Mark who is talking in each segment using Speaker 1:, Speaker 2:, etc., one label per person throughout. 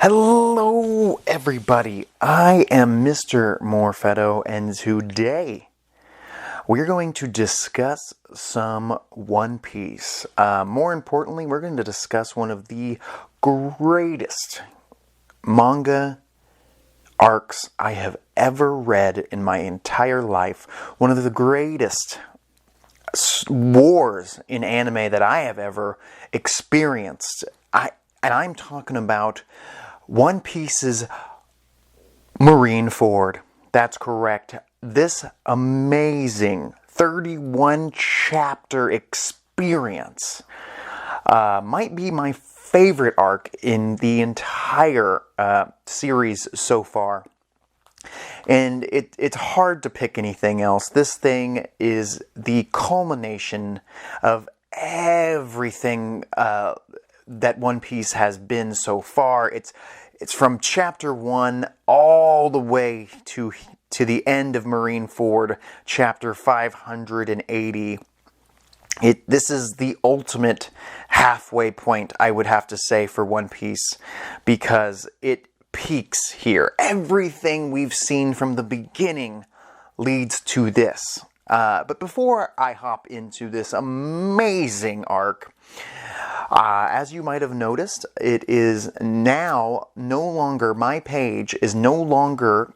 Speaker 1: Hello, everybody. I am Mr. Morfetto, and today we're going to discuss some One Piece. More importantly, we're going to discuss one of the greatest manga arcs I have ever read in my entire life. One of the greatest wars in anime that I have ever experienced. I'm talking about One Piece's Marineford. That's correct. This amazing 31 chapter experience might be my favorite arc in the entire series so far. And it's hard to pick anything else. This thing is the culmination of everything that One Piece has been so far. It's from chapter 1 all the way to the end of Marineford, chapter 580. This is the ultimate halfway point, I would have to say, for One Piece, because it peaks here. Everything we've seen from the beginning leads to this. But before I hop into this amazing arc, as you might have noticed, it is now no longer, my page is no longer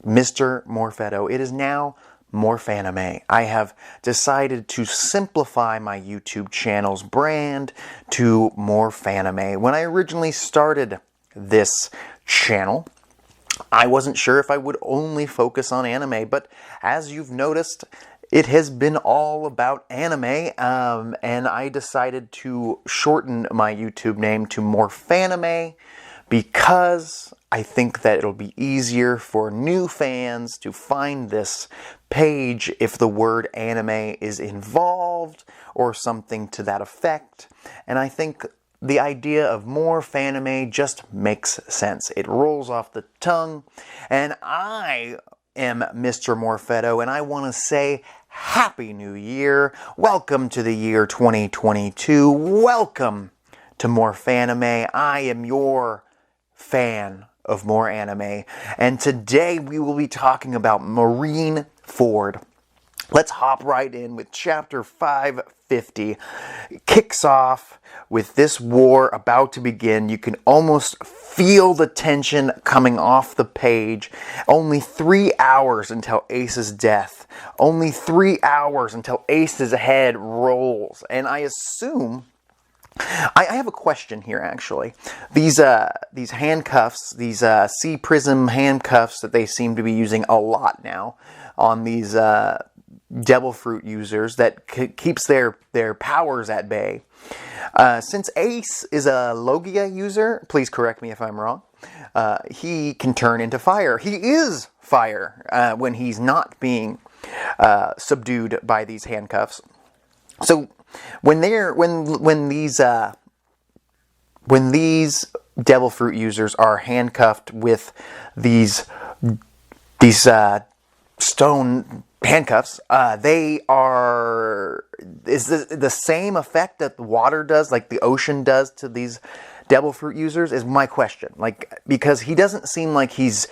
Speaker 1: Mr. Morfetto. It is now Morphanime. I have decided to simplify my YouTube channel's brand to Morphanime. When I originally started this channel, I wasn't sure if I would only focus on anime, but as you've noticed, it has been all about anime, and I decided to shorten my YouTube name to Morphanime because I think that it'll be easier for new fans to find this page if the word anime is involved or something to that effect. And I think the idea of Morphanime just makes sense. It rolls off the tongue, and I am Mr. Morfetto, and I want to say Happy New Year. Welcome to the year 2022. Welcome to Morphanime. I am your fan of more anime, and today we will be talking about Marineford. Let's hop right in with chapter 550. It kicks off with this war about to begin. You can almost feel the tension coming off the page. Only 3 hours until Ace's death. Only 3 hours until Ace's head rolls. And I assume, I have a question here, actually. These handcuffs, these sea prism handcuffs that they seem to be using a lot now on these devil fruit users that keeps their powers at bay. Since Ace is a Logia user, please correct me if I'm wrong, he can turn into fire. He is fire when he's not being subdued by these handcuffs. So when these devil fruit users are handcuffed with these stone handcuffs, they are, is the same effect that the water does, like the ocean does to these devil fruit users, is my question. Like, because he doesn't seem like he's,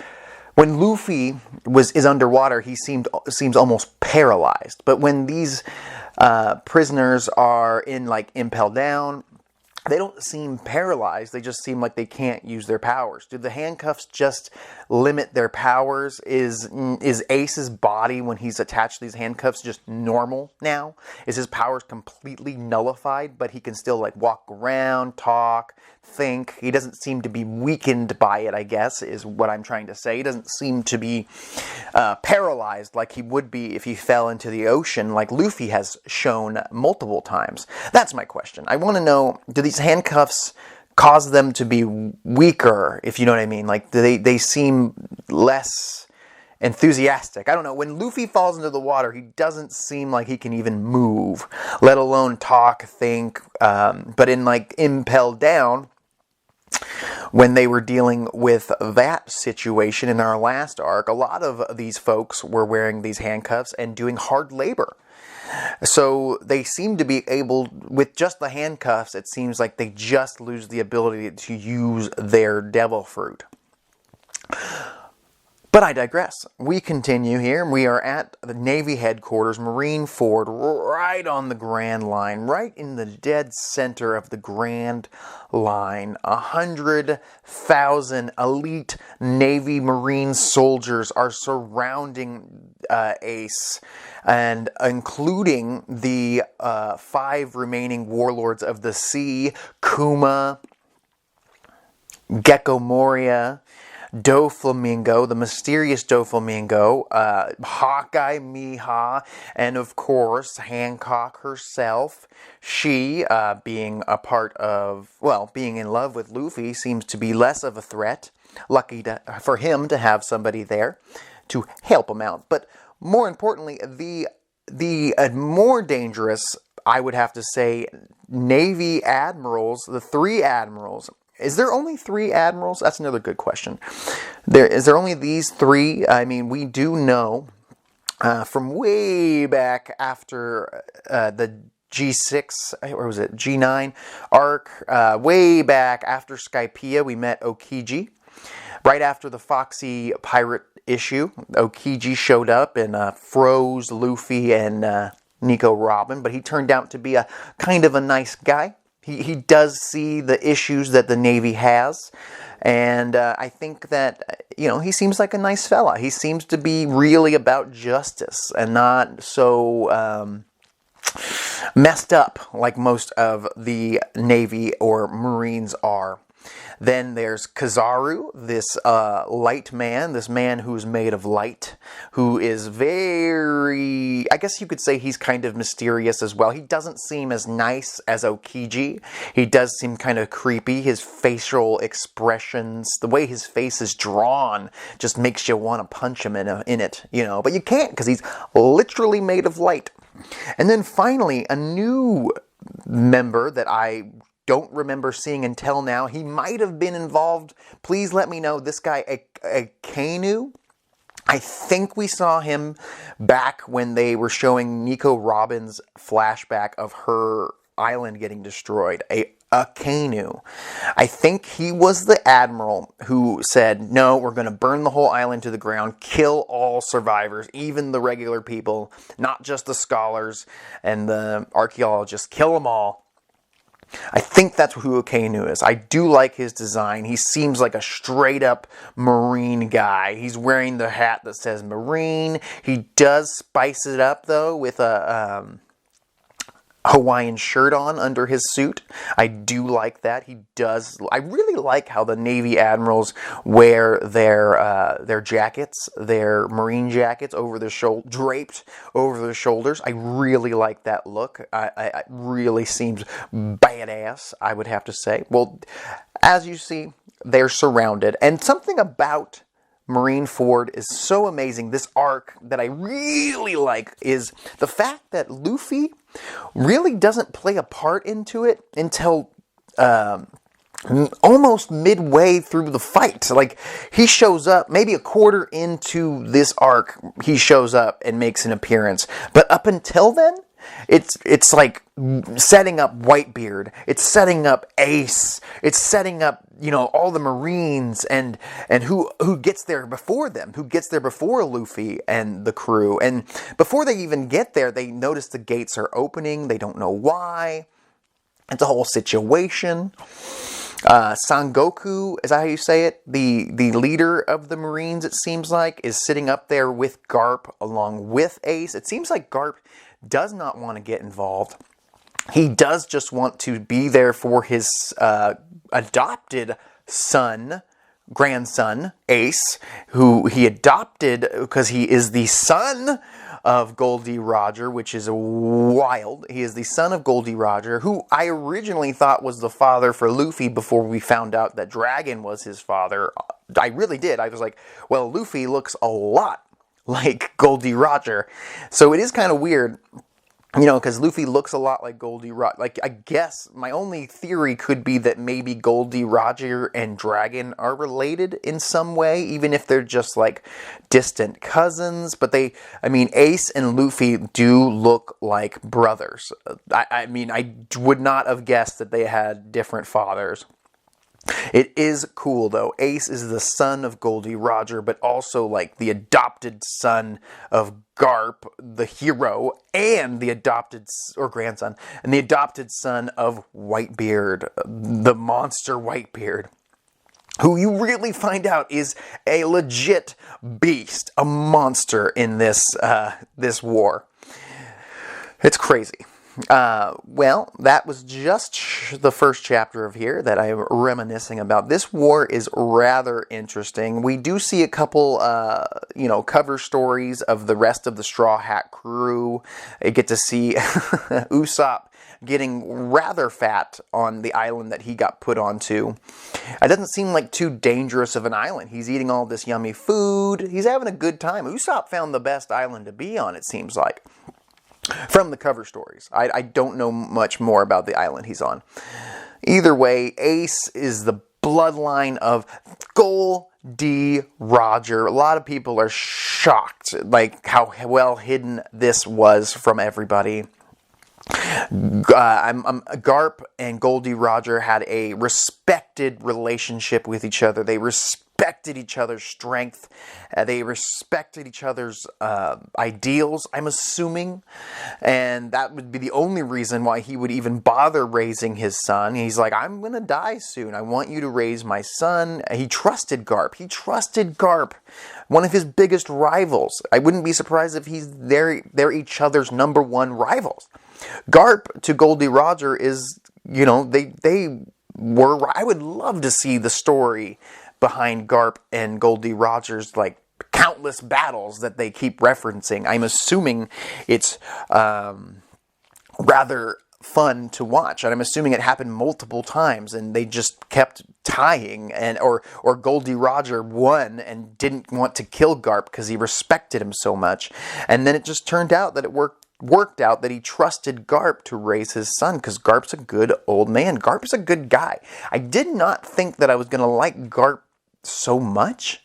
Speaker 1: when Luffy is underwater, he seems almost paralyzed. But when these prisoners are in like Impel Down, they don't seem paralyzed. They just seem like they can't use their powers. Do the handcuffs just limit their powers? Is Ace's body, when he's attached to these handcuffs, just normal now? Is his powers completely nullified, but he can still like walk around, talk, think? He doesn't seem to be weakened by it, I guess, is what I'm trying to say. He doesn't seem to be paralyzed like he would be if he fell into the ocean, like Luffy has shown multiple times. That's my question. I want to know, do these handcuffs cause them to be weaker, if you know what I mean? Like, they seem less enthusiastic. I don't know. When Luffy falls into the water, he doesn't seem like he can even move, let alone talk, think. But in like Impel Down, when they were dealing with that situation in our last arc, a lot of these folks were wearing these handcuffs and doing hard labor. So they seem to be able, with just the handcuffs, it seems like they just lose the ability to use their devil fruit. But I digress. We continue here. We are at the Navy headquarters, Marineford, right on the Grand Line, right in the dead center of the Grand Line. 100,000 elite Navy Marine soldiers are surrounding Ace, and including the 5 remaining warlords of the sea, Kuma, Gecko Moria, Doflamingo, the mysterious Doflamingo, Hawkeye Mihawk, and of course Hancock herself. She, being a part of, well, being in love with Luffy, seems to be less of a threat. Lucky for him to have somebody there to help him out. But more importantly, the more dangerous, I would have to say, Navy admirals, the 3 admirals. Is there only 3 admirals? That's another good question. Is there only these 3? I mean, we do know from way back after the G6, or was it G9 arc, way back after Skypiea, we met Okiji. Right after the Foxy pirate issue, Okiji showed up and froze Luffy and Nico Robin, but he turned out to be a kind of a nice guy. He does see the issues that the Navy has, and I think that, you know, he seems like a nice fella. He seems to be really about justice and not so messed up like most of the Navy or Marines are. Then there's Kizaru, this light man, this man who's made of light, who is very, I guess you could say he's kind of mysterious as well. He doesn't seem as nice as Okiji. He does seem kind of creepy. His facial expressions, the way his face is drawn, just makes you want to punch him in it, you know. But you can't, because he's literally made of light. And then finally, a new member that I don't remember seeing until now. He might have been involved. Please let me know. This guy, Akainu, I think we saw him back when they were showing Nico Robin's flashback of her island getting destroyed. Akainu. I think he was the admiral who said, no, we're going to burn the whole island to the ground, kill all survivors, even the regular people, not just the scholars and the archaeologists, kill them all. I think that's who Akainu is. I do like his design. He seems like a straight-up Marine guy. He's wearing the hat that says Marine. He does spice it up, though, with a Hawaiian shirt on under his suit. I do like that. He does. I really like how the Navy admirals wear their jackets, their Marine jackets over their draped over their shoulders. I really like that look. I really seems badass, I would have to say. Well, as you see, they're surrounded, and something about Marineford is so amazing. This arc that I really like is the fact that Luffy really doesn't play a part into it until almost midway through the fight. Like, he shows up, maybe a quarter into this arc, he shows up and makes an appearance. But up until then, it's like setting up Whitebeard, it's setting up Ace, it's setting up, you know, all the Marines and who gets there before them, who gets there before Luffy and the crew. And before they even get there, they notice the gates are opening, they don't know why. It's a whole situation. Sangoku, is that how you say it? The leader of the Marines, it seems like, is sitting up there with Garp along with Ace. It seems like Garp does not want to get involved. He does just want to be there for his adopted grandson, Ace, who he adopted because he is the son of Goldie Roger, which is wild. He is the son of Goldie Roger, who I originally thought was the father for Luffy before we found out that Dragon was his father. I really did. I was like, well, Luffy looks a lot like Goldie Roger. So it is kind of weird You know, because Luffy looks a lot like Goldie Roger. Like, I guess my only theory could be that maybe Goldie Roger and Dragon are related in some way, even if they're just like distant cousins. But I mean, Ace and Luffy do look like brothers. I mean, I would not have guessed that they had different fathers. It is cool, though. Ace is the son of Goldie Roger, but also, like, the adopted son of Garp, the hero, and the adopted, or grandson, and the adopted son of Whitebeard, the monster Whitebeard, who you really find out is a legit beast, a monster in this war. It's crazy. Well, that was just the first chapter of here that I'm reminiscing about. This war is rather interesting. We do see a couple, cover stories of the rest of the Straw Hat crew. I get to see Usopp getting rather fat on the island that he got put onto. It doesn't seem like too dangerous of an island. He's eating all this yummy food. He's having a good time. Usopp found the best island to be on, it seems like, from the cover stories. I don't know much more about the island he's on. Either way, Ace is the bloodline of Goldie Roger. A lot of people are shocked, like, how well hidden this was from everybody. Garp and Goldie Roger had a respected relationship with each other. They respected each other's strength. They respected each other's ideals, I'm assuming. And that would be the only reason why he would even bother raising his son. He's like, I'm going to die soon. I want you to raise my son. He trusted Garp. One of his biggest rivals. I wouldn't be surprised if they're each other's number one rivals. Garp to Goldie Roger is, they were, I would love to see the story behind Garp and Goldie Roger's, like, countless battles that they keep referencing. I'm assuming it's rather fun to watch, and I'm assuming it happened multiple times, and they just kept tying, or Goldie Roger won and didn't want to kill Garp because he respected him so much, and then it just turned out that it worked out that he trusted Garp to raise his son, because Garp's a good old man. Garp is a good guy. I did not think that I was going to like Garp so much.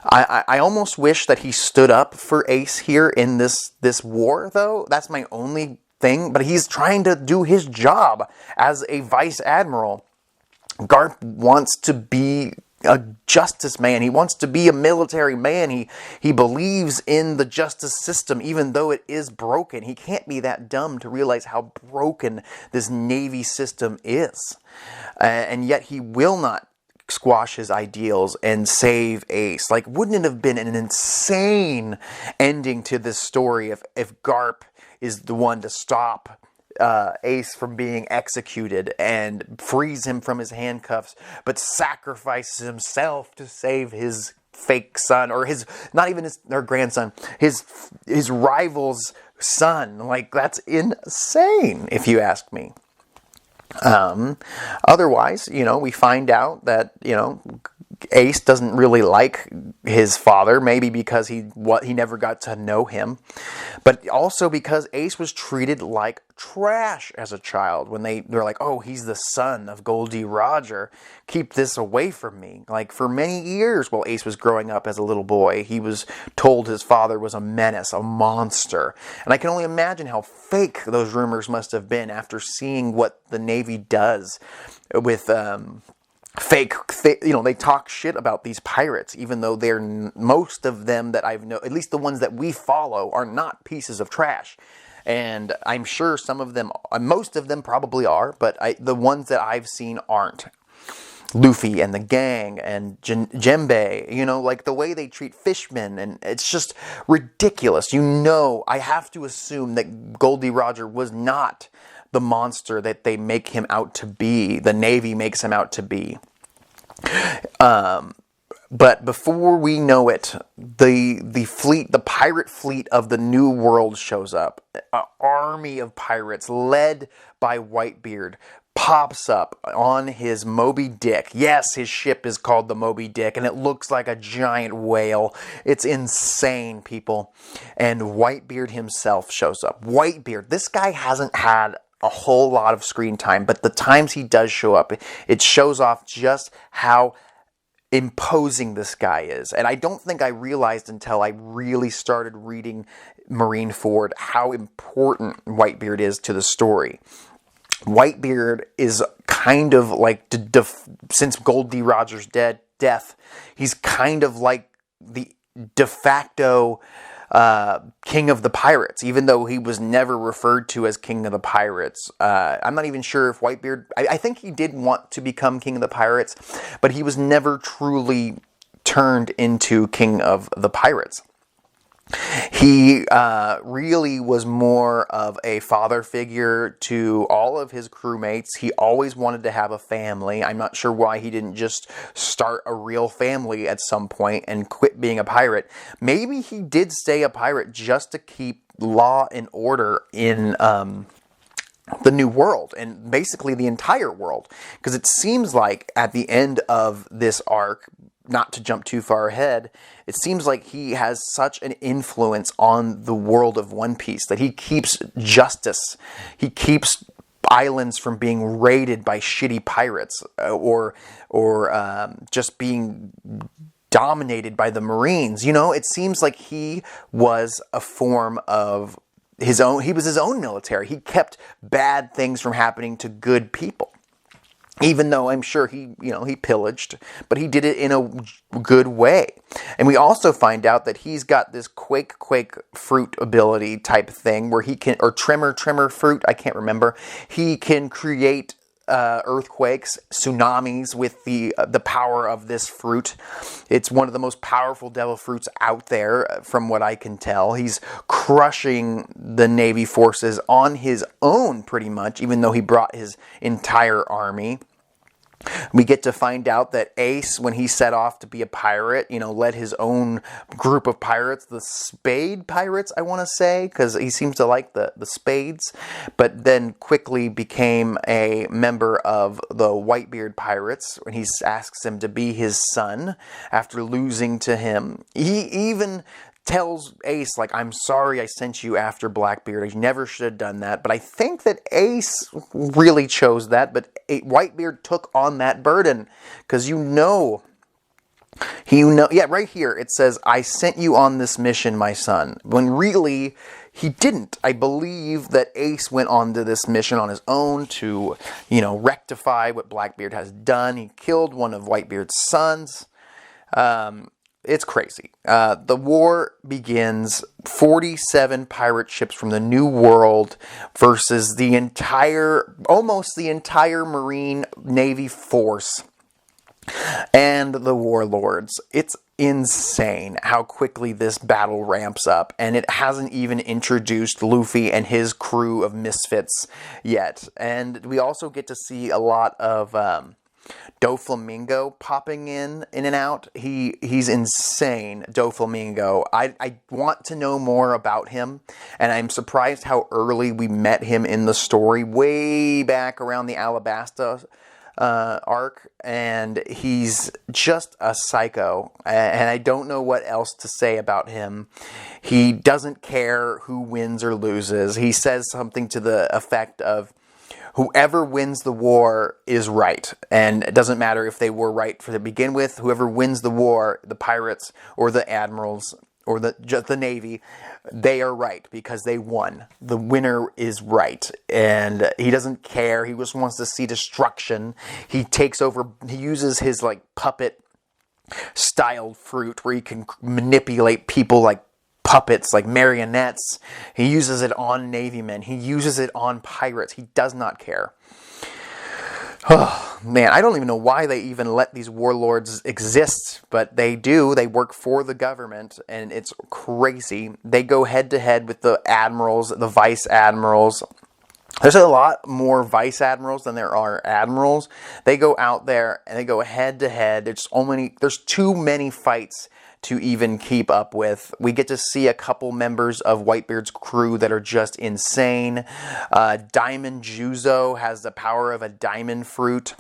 Speaker 1: I almost wish that he stood up for Ace here in this war, though. That's my only thing. But he's trying to do his job as a vice admiral. Garp wants to be a justice man. He wants to be a military man. He believes in the justice system, even though it is broken. He can't be that dumb to realize how broken this Navy system is. And yet he will not squash his ideals and save Ace. Like, wouldn't it have been an insane ending to this story if Garp is the one to stop Ace from being executed and frees him from his handcuffs, but sacrifices himself to save his fake son, or their grandson, his rival's son? Like, that's insane, if you ask me. Otherwise, we find out that, Ace doesn't really like his father, maybe because he never got to know him, but also because Ace was treated like trash as a child. When they're like, oh, he's the son of Goldie Roger, keep this away from me. Like, for many years while Ace was growing up as a little boy, he was told his father was a menace, a monster. And I can only imagine how fake those rumors must have been after seeing what the Navy does with they talk shit about these pirates, even though most of them that I've known, at least the ones that we follow, are not pieces of trash. And I'm sure most of them probably are, but the ones that I've seen aren't. Luffy and the gang and Jinbe, like the way they treat fishmen, and it's just ridiculous. I have to assume that Goldie Roger was not the monster that they make him out to be, the Navy makes him out to be. But before we know it, the pirate fleet of the New World shows up. An army of pirates led by Whitebeard, pops up on his Moby Dick. Yes, his ship is called the Moby Dick, and it looks like a giant whale. It's insane, people. And Whitebeard himself shows up. Whitebeard, this guy hasn't had a whole lot of screen time, but the times he does show up, it shows off just how imposing this guy is. And I don't think I realized until I really started reading Marineford how important Whitebeard is to the story. Whitebeard is kind of like, since Gold D. Rogers' death, he's kind of like the de facto king of the pirates, even though he was never referred to as king of the pirates. I'm not even sure if Whitebeard, I think he did want to become king of the pirates, but he was never truly turned into king of the pirates. He really was more of a father figure to all of his crewmates. He always wanted to have a family. I'm not sure why he didn't just start a real family at some point and quit being a pirate. Maybe he did stay a pirate just to keep law and order in the New World, and basically the entire world. Because it seems like at the end of this arc, not to jump too far ahead, it seems like he has such an influence on the world of One Piece that he keeps justice. He keeps islands from being raided by shitty pirates or just being dominated by the Marines. You know, it seems like he was a form of his own. He was his own military. He kept bad things from happening to good people. Even though I'm sure he pillaged, but he did it in a good way. And we also find out that he's got this quake fruit ability type thing where he can, or tremor fruit, I can't remember. He can create earthquakes, tsunamis with the power of this fruit. It's one of the most powerful devil fruits out there, from what I can tell. He's crushing the Navy forces on his own, pretty much, even though he brought his entire army. We get to find out that Ace, when he set off to be a pirate, led his own group of pirates, the Spade Pirates, I want to say, because he seems to like the spades, but then quickly became a member of the Whitebeard Pirates when he asks him to be his son after losing to him. He even tells Ace, like, I'm sorry I sent you after Blackbeard. I never should have done that. But I think that Ace really chose that. But Whitebeard took on that burden. Because yeah, right here it says, I sent you on this mission, my son. When really, he didn't. I believe that Ace went on to this mission on his own to, rectify what Blackbeard has done. He killed one of Whitebeard's sons. It's crazy. The war begins. 47 pirate ships from the New World versus almost the entire Marine Navy force and the warlords. It's insane how quickly this battle ramps up, and it hasn't even introduced Luffy and his crew of misfits yet. And we also get to see a lot of Doflamingo popping in and out. He's insane, Doflamingo. I want to know more about him, and I'm surprised how early we met him in the story, way back around the Alabasta arc, and he's just a psycho, and I don't know what else to say about him. He doesn't care who wins or loses. He says something to the effect of, whoever wins the war is right. And it doesn't matter if they were right to begin with. Whoever wins the war, the pirates or the admirals or the Navy, they are right because they won. The winner is right. And he doesn't care. He just wants to see destruction. He takes over. He uses his puppet styled fruit where he can manipulate people like puppets, like marionettes. He uses it on Navy men. He uses it on pirates. He does not care. Oh, man, I don't even know why they even let these warlords exist, but they do. They work for the government, and it's crazy. They go head-to-head with the admirals, the vice admirals, There's a lot more vice admirals than there are admirals. They go out there and they go head to head. There's too many fights to even keep up with. We get to see a couple members of Whitebeard's crew that are just insane. Diamond Juzo has the power of a diamond fruit.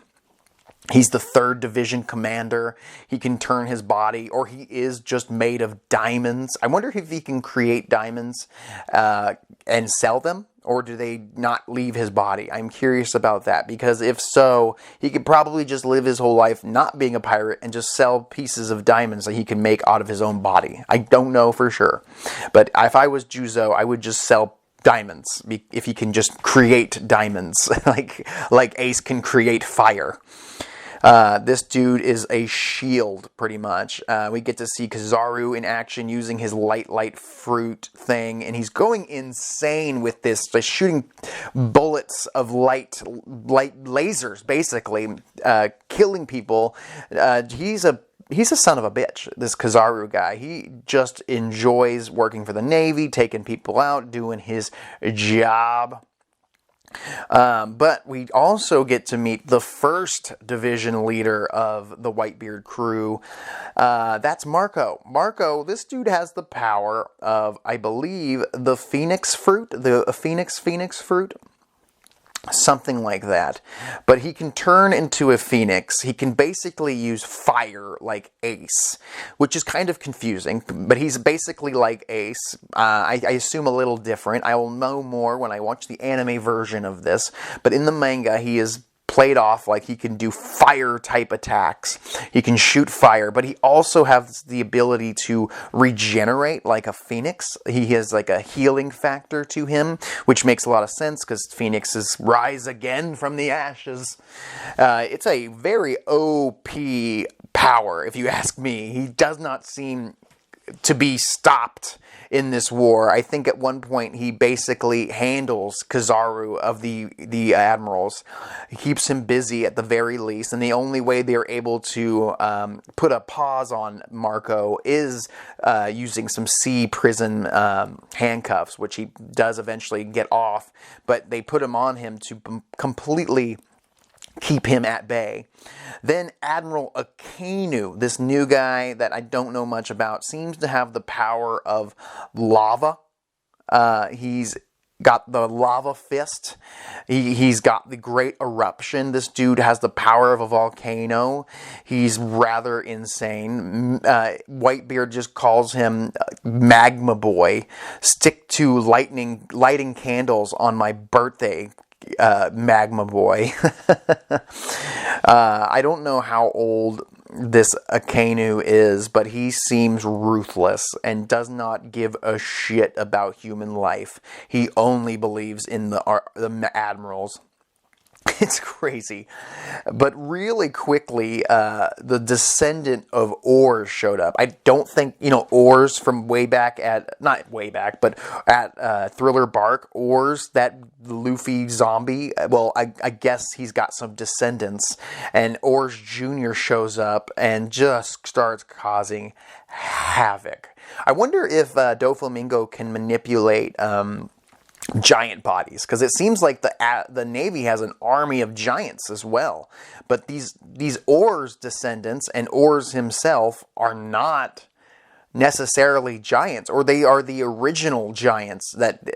Speaker 1: He's the 3rd Division commander. He can turn his body, or he is just made of diamonds. I wonder if he can create diamonds and sell them, or do they not leave his body? I'm curious about that, because if so, he could probably just live his whole life not being a pirate and just sell pieces of diamonds that he can make out of his own body. I don't know for sure. But if I was Juzo, I would just sell diamonds, if he can just create diamonds, like Ace can create fire. This dude is a shield, pretty much. We get to see Kizaru in action using his light fruit thing, and he's going insane with this, just shooting bullets of light lasers, basically, killing people. He's a son of a bitch, this Kizaru guy. He just enjoys working for the Navy, taking people out, doing his job. But we also get to meet the 1st Division leader of the Whitebeard crew. That's Marco. Marco, this dude has the power of, I believe, the Phoenix fruit, the Phoenix fruit. Something like that. But he can turn into a phoenix. He can basically use fire like Ace, which is kind of confusing, but he's basically like Ace. I assume a little different. I will know more when I watch the anime version of this, but in the manga he is played off like he can do fire type attacks. He can shoot fire, but he also has the ability to regenerate like a phoenix. He has like a healing factor to him, which makes a lot of sense because phoenixes rise again from the ashes. It's a very OP power, if you ask me. He does not seem to be stopped in this war. I think at one point he basically handles Kizaru of the admirals. He keeps him busy at the very least, and the only way they're able to put a pause on Marco is using some sea prison handcuffs, which he does eventually get off, but they put him on him to completely keep him at bay. Then Admiral Akainu, this new guy that I don't know much about, seems to have the power of lava. He's got the lava fist. He's got the great eruption. This dude has the power of a volcano. He's rather insane. Whitebeard just calls him Magma Boy. Stick to lighting candles on my birthday, Magma Boy. I don't know how old this Akainu is, but he seems ruthless and does not give a shit about human life. He only believes in the admirals. It's crazy. But really quickly, the descendant of Oars showed up. I don't think, Oars from way back not way back, but at Thriller Bark, Oars, that Luffy zombie, well, I guess he's got some descendants. And Oars Jr. shows up and just starts causing havoc. I wonder if Doflamingo can manipulate giant bodies, because it seems like the Navy has an army of giants as well. But these Oars descendants and Oars himself are not necessarily giants, or they are the original giants that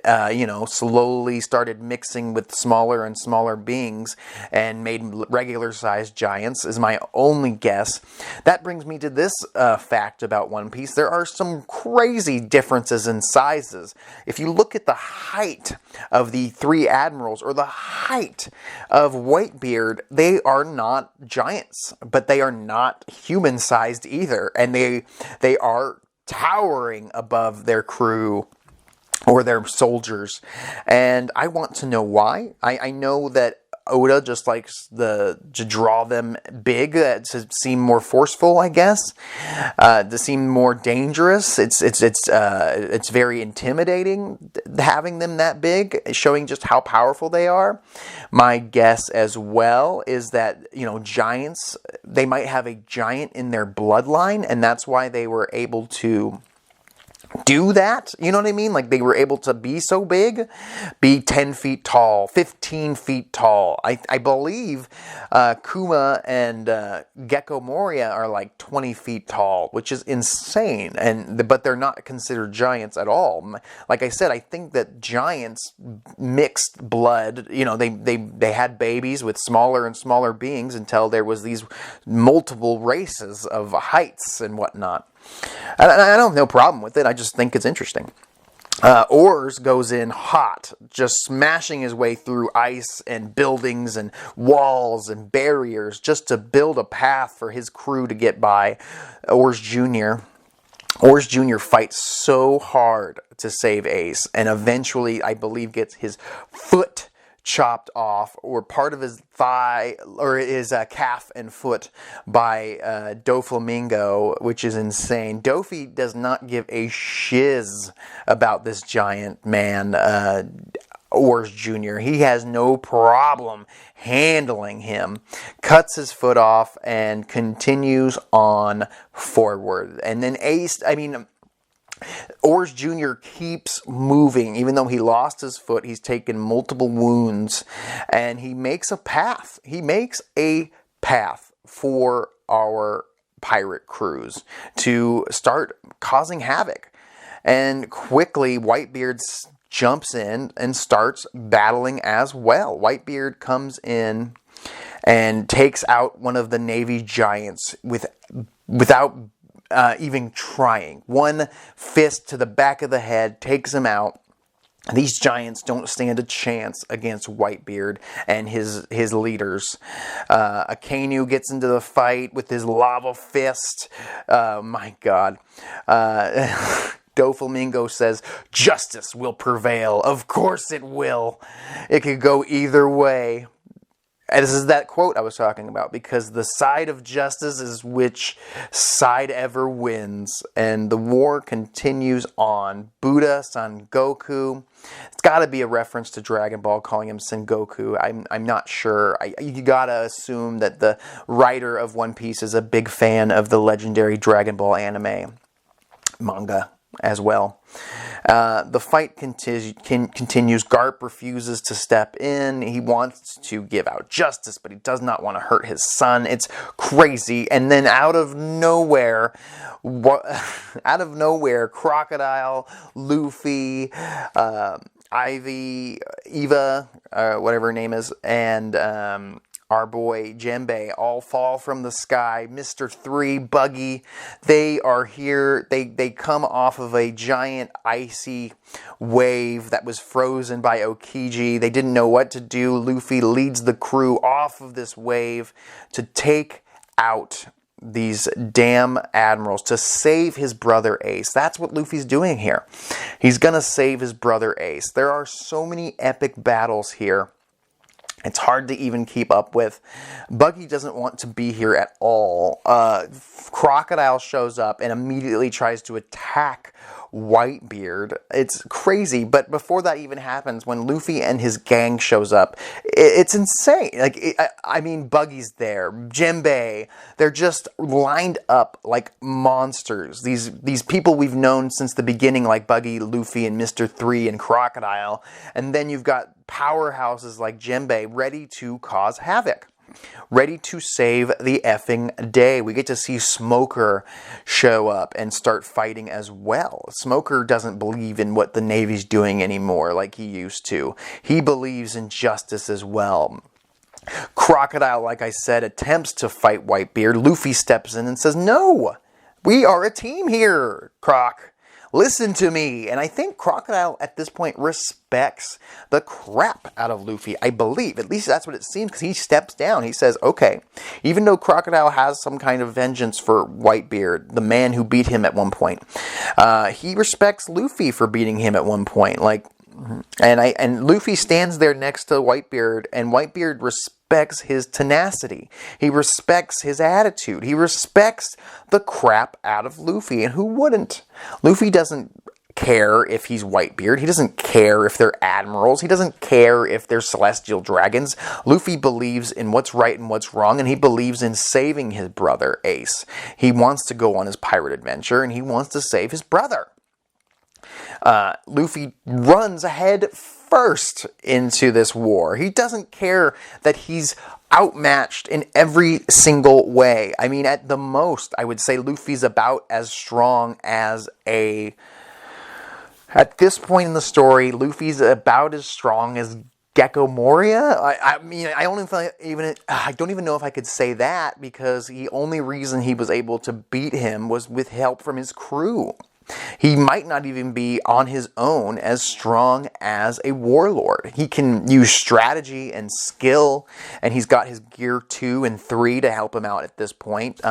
Speaker 1: slowly started mixing with smaller and smaller beings and made regular sized giants, is my only guess. That brings me to this fact about One Piece. There are some crazy differences in sizes. If you look at the height of the 3 admirals or the height of Whitebeard, they are not giants, but they are not human sized either, and they are towering above their crew or their soldiers, and I want to know why. I know that Oda just likes to draw them big, to seem more forceful, I guess, to seem more dangerous. It's very intimidating having them that big, showing just how powerful they are. My guess as well is that, giants, they might have a giant in their bloodline, and that's why they were able to do that. You know what I mean? Like, they were able to be so big, be 10 feet tall, 15 feet tall. I believe Kuma and Gecko Moria are like 20 feet tall, which is insane. But they're not considered giants at all. Like I said, I think that giants mixed blood. You know, they had babies with smaller and smaller beings until there was these multiple races of heights and whatnot. I don't have no problem with it. I just think it's interesting. Oars goes in hot, just smashing his way through ice and buildings and walls and barriers just to build a path for his crew to get by. Oars Jr. Fights so hard to save Ace, and eventually, I believe, gets his foot chopped off, or part of his thigh, or his calf and foot by Doflamingo, which is insane. Dofi does not give a shiz about this giant man, Oars Jr. He has no problem handling him, cuts his foot off, and continues on forward. And then Oars Jr. keeps moving. Even though he lost his foot, he's taken multiple wounds, and he makes a path. He makes a path for our pirate crews to start causing havoc. And quickly, Whitebeard jumps in and starts battling as well. Whitebeard comes in and takes out one of the Navy giants without even trying. One fist to the back of the head takes him out. These giants don't stand a chance against Whitebeard and his leaders. Akainu gets into the fight with his lava fist. My God. Doflamingo says, "Justice will prevail." Of course it will. It could go either way. And this is that quote I was talking about, because the side of justice is which side ever wins. And the war continues on. Buddha, Son Goku. It's got to be a reference to Dragon Ball, calling him Son Goku. I'm not sure. You got to assume that the writer of One Piece is a big fan of the legendary Dragon Ball anime manga as well. The fight continues. Garp refuses to step in. He wants to give out justice, but he does not want to hurt his son. It's crazy. And then out of nowhere, Crocodile, Luffy, Eva, whatever her name is, and our boy Jinbe all fall from the sky. Mr. 3, Buggy, they are here. They come off of a giant icy wave that was frozen by Okiji. They didn't know what to do. Luffy leads the crew off of this wave to take out these damn admirals, to save his brother Ace. That's what Luffy's doing here. He's gonna save his brother Ace. There are so many epic battles here. It's hard to even keep up with. Buggy doesn't want to be here at all. Crocodile shows up and immediately tries to attack Whitebeard. It's crazy, but before that even happens, when Luffy and his gang shows up, it's insane. Buggy's there, Jinbe, they're just lined up like monsters. These people we've known since the beginning, like Buggy, Luffy, and Mr. 3 and Crocodile, and then you've got powerhouses like Jinbe ready to cause havoc, ready to save the effing day. We get to see Smoker show up and start fighting as well. Smoker doesn't believe in what the Navy's doing anymore like he used to. He believes in justice as well. Crocodile, like I said, attempts to fight Whitebeard. Luffy steps in and says, "No, we are a team here, Croc. Listen to me." And I think Crocodile at this point respects the crap out of Luffy. I believe. At least that's what it seems, because he steps down. He says, okay, even though Crocodile has some kind of vengeance for Whitebeard, the man who beat him at one point, he respects Luffy for beating him at one point. And Luffy stands there next to Whitebeard, and Whitebeard respects his tenacity. He respects his attitude. He respects the crap out of Luffy. And who wouldn't? Luffy doesn't care if he's Whitebeard. He doesn't care if they're admirals. He doesn't care if they're celestial dragons. Luffy believes in what's right and what's wrong, and he believes in saving his brother Ace. He wants to go on his pirate adventure, and he wants to save his brother. Luffy runs ahead first into this war. He doesn't care that he's outmatched in every single way. I mean, at the most, I would say Luffy's about as strong as a... At this point in the story, Luffy's about as strong as Gecko Moria. I mean, I don't even know if I could say that, because the only reason he was able to beat him was with help from his crew. He might not even be on his own as strong as a warlord. He can use strategy and skill, and he's got his gear 2 and 3 to help him out at this point.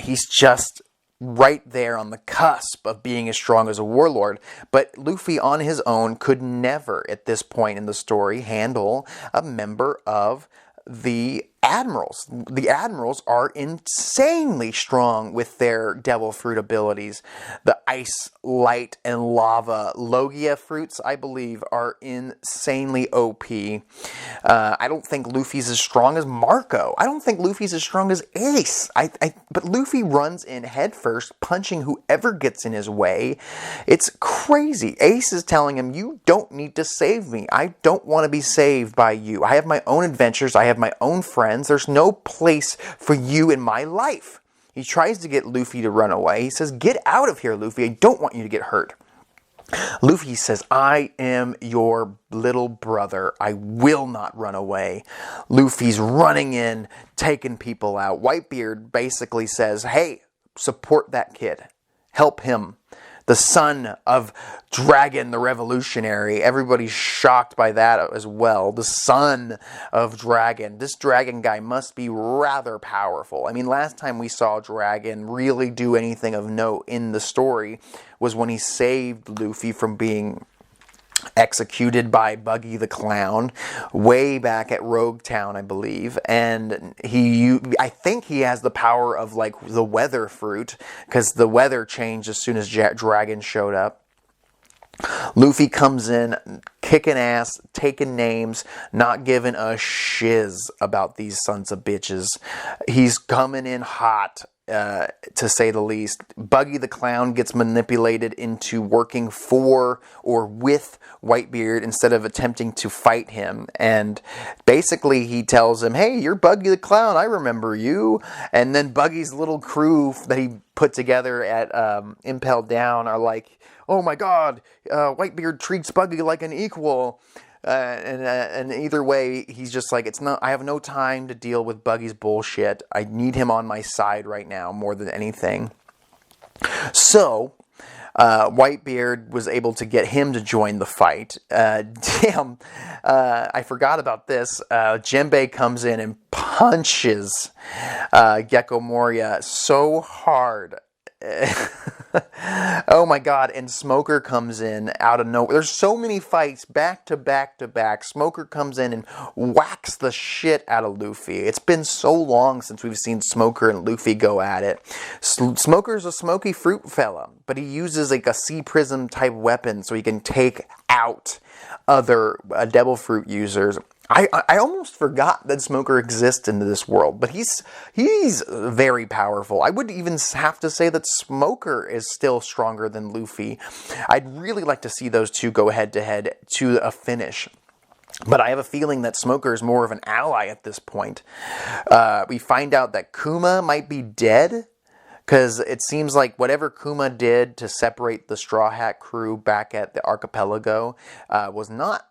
Speaker 1: He's just right there on the cusp of being as strong as a warlord, but Luffy on his own could never, at this point in the story, handle a member of the Admirals. The Admirals are insanely strong with their Devil Fruit abilities. The Ice, Light, and Lava Logia fruits, I believe, are insanely OP. I don't think Luffy's as strong as Marco. I don't think Luffy's as strong as Ace. But Luffy runs in headfirst, punching whoever gets in his way. It's crazy. Ace is telling him, you don't need to save me. I don't want to be saved by you. I have my own adventures. I have my own friends. There's no place for you in my life. He tries to get Luffy to run away. He says, get out of here, Luffy. I don't want you to get hurt. Luffy says, I am your little brother. I will not run away. Luffy's running in, taking people out. Whitebeard basically says, hey, support that kid. Help him. The son of Dragon the Revolutionary. Everybody's shocked by that as well. The son of Dragon. This Dragon guy must be rather powerful. I mean, last time we saw Dragon really do anything of note in the story was when he saved Luffy from being executed by Buggy the Clown way back at Rogue Town, I believe. And I think he has the power of like the weather fruit, because the weather changed as soon as Dragon showed up. Luffy comes in, kicking ass, taking names, not giving a shiz about these sons of bitches. He's coming in hot, to say the least. Buggy the Clown gets manipulated into working for or with Whitebeard instead of attempting to fight him. And basically he tells him, hey, you're Buggy the Clown, I remember you. And then Buggy's little crew that he put together at Impel Down are like, oh my god, Whitebeard treats Buggy like an equal. And either way, he's just like, I have no time to deal with Buggy's bullshit. I need him on my side right now more than anything. So, Whitebeard was able to get him to join the fight. Damn, I forgot about this. Jinbe comes in and punches Gecko Moria so hard. Oh my god, and Smoker comes in out of nowhere. There's so many fights back to back to back. Smoker comes in and whacks the shit out of Luffy. It's been so long since we've seen Smoker and Luffy go at it. Smoker's a smoky fruit fella, but he uses like a sea prism type weapon so he can take out other Devil Fruit users. I almost forgot that Smoker exists in this world, but he's very powerful. I would even have to say that Smoker is still stronger than Luffy. I'd really like to see those two go head-to-head to a finish. But I have a feeling that Smoker is more of an ally at this point. We find out that Kuma might be dead, because it seems like whatever Kuma did to separate the Straw Hat crew back at the archipelago was not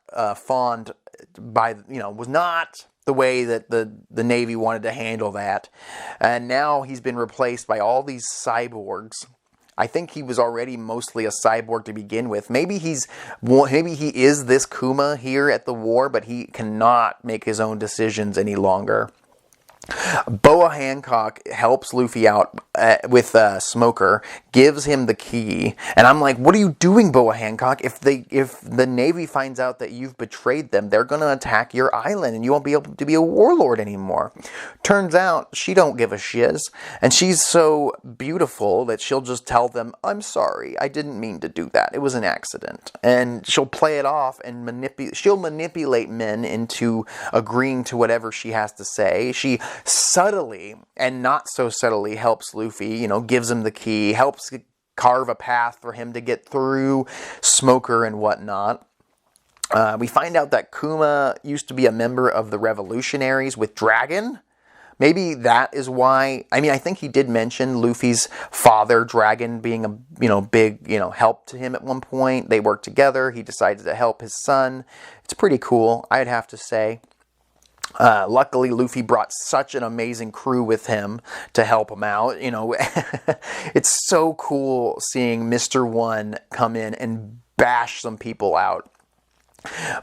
Speaker 1: was not the way that the Navy wanted to handle that. And now he's been replaced by all these cyborgs. I think he was already mostly a cyborg to begin with. Maybe he is this Kuma here at the war, but he cannot make his own decisions any longer. Boa Hancock helps Luffy out with Smoker, gives him the key, and I'm like, what are you doing, Boa Hancock? If the Navy finds out that you've betrayed them, they're going to attack your island, and you won't be able to be a warlord anymore. Turns out, she don't give a shiz, and she's so beautiful that she'll just tell them, I'm sorry, I didn't mean to do that, it was an accident. And she'll play it off, and she'll manipulate men into agreeing to whatever she has to say. She subtly and not so subtly helps Luffy, gives him the key, helps carve a path for him to get through Smoker and whatnot. We find out that Kuma used to be a member of the Revolutionaries with Dragon. Maybe that is why. I mean, I think he did mention Luffy's father, Dragon, being a big help to him at one point. They worked together. He decided to help his son. It's pretty cool, I'd have to say. Luckily, Luffy brought such an amazing crew with him to help him out. It's so cool seeing Mr. One come in and bash some people out.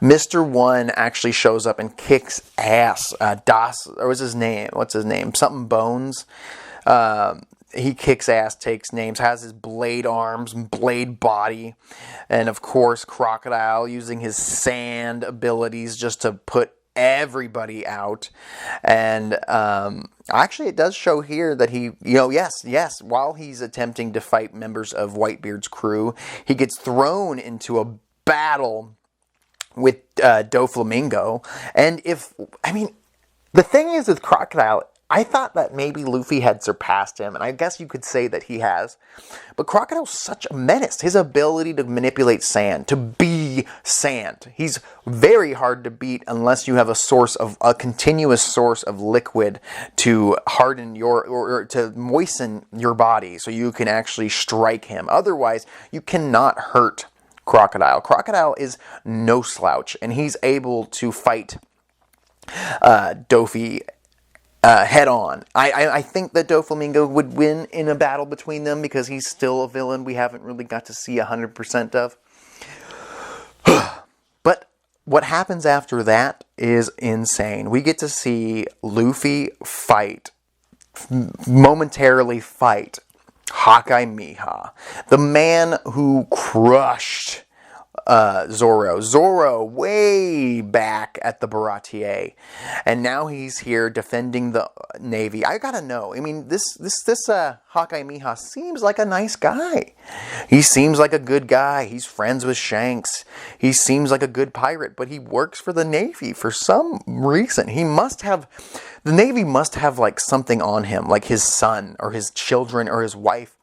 Speaker 1: Mr. One actually shows up and kicks ass. What's his name? Something Bones. He kicks ass, takes names, has his blade arms, blade body. And of course, Crocodile using his sand abilities just to put everybody out. And actually it does show here that he, yes, while he's attempting to fight members of Whitebeard's crew, he gets thrown into a battle with Doflamingo. And the thing is with Crocodile, I thought that maybe Luffy had surpassed him, and I guess you could say that he has. But Crocodile's such a menace. His ability to manipulate sand, to be sand. He's very hard to beat unless you have a continuous source of liquid to harden or to moisten your body so you can actually strike him. Otherwise, you cannot hurt Crocodile. Crocodile is no slouch, and he's able to fight Dofi head on. I think that Doflamingo would win in a battle between them because he's still a villain we haven't really got to see 100% of. But what happens after that is insane. We get to see Luffy momentarily fight Hawkeye Mihawk, the man who crushed Zoro. Zoro way back at the Baratier, and now he's here defending the Navy. I gotta know. I mean, this Hawkeye Mihawk seems like a nice guy. He seems like a good guy. He's friends with Shanks. He seems like a good pirate, but he works for the Navy for some reason. The Navy must have like something on him, like his son or his children or his wife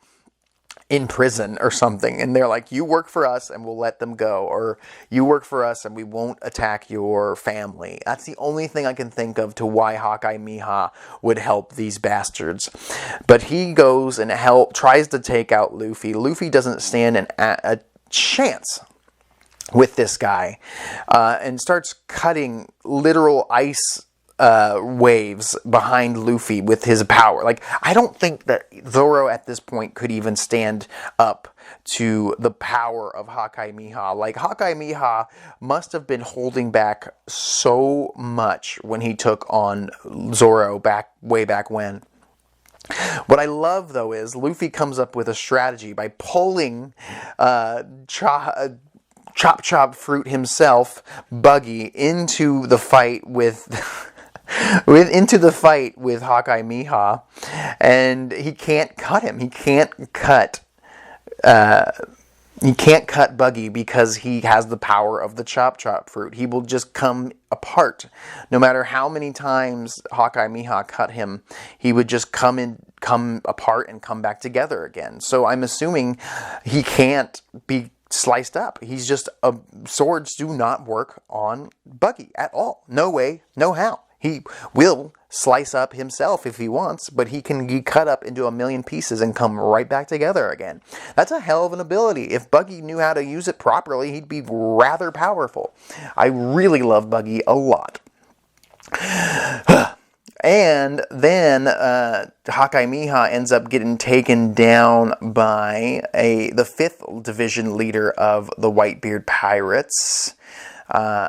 Speaker 1: in prison or something, and they're like, you work for us and we'll let them go, or you work for us and we won't attack your family. That's the only thing I can think of to why Hawkeye Mihawk would help these bastards. But he goes and tries to take out Luffy. Luffy doesn't stand a chance with this guy, and starts cutting literal ice waves behind Luffy with his power. Like, I don't think that Zoro at this point could even stand up to the power of Hawkeye Mihawk. Like, Hawkeye Mihawk must have been holding back so much when he took on Zoro way back when. What I love, though, is Luffy comes up with a strategy by pulling Chop Fruit himself, Buggy, into the fight with Hawkeye Mihawk, and he can't cut him. He can't cut Buggy because he has the power of the Chop Fruit. He will just come apart. No matter how many times Hawkeye Mihawk cut him, he would just come apart and come back together again. So I'm assuming he can't be sliced up. He's just swords do not work on Buggy at all. No way, no how. He will slice up himself if he wants, but he can be cut up into a million pieces and come right back together again. That's a hell of an ability. If Buggy knew how to use it properly, he'd be rather powerful. I really love Buggy a lot. And then Hawkeye Mihawk ends up getting taken down by the 5th division leader of the Whitebeard Pirates,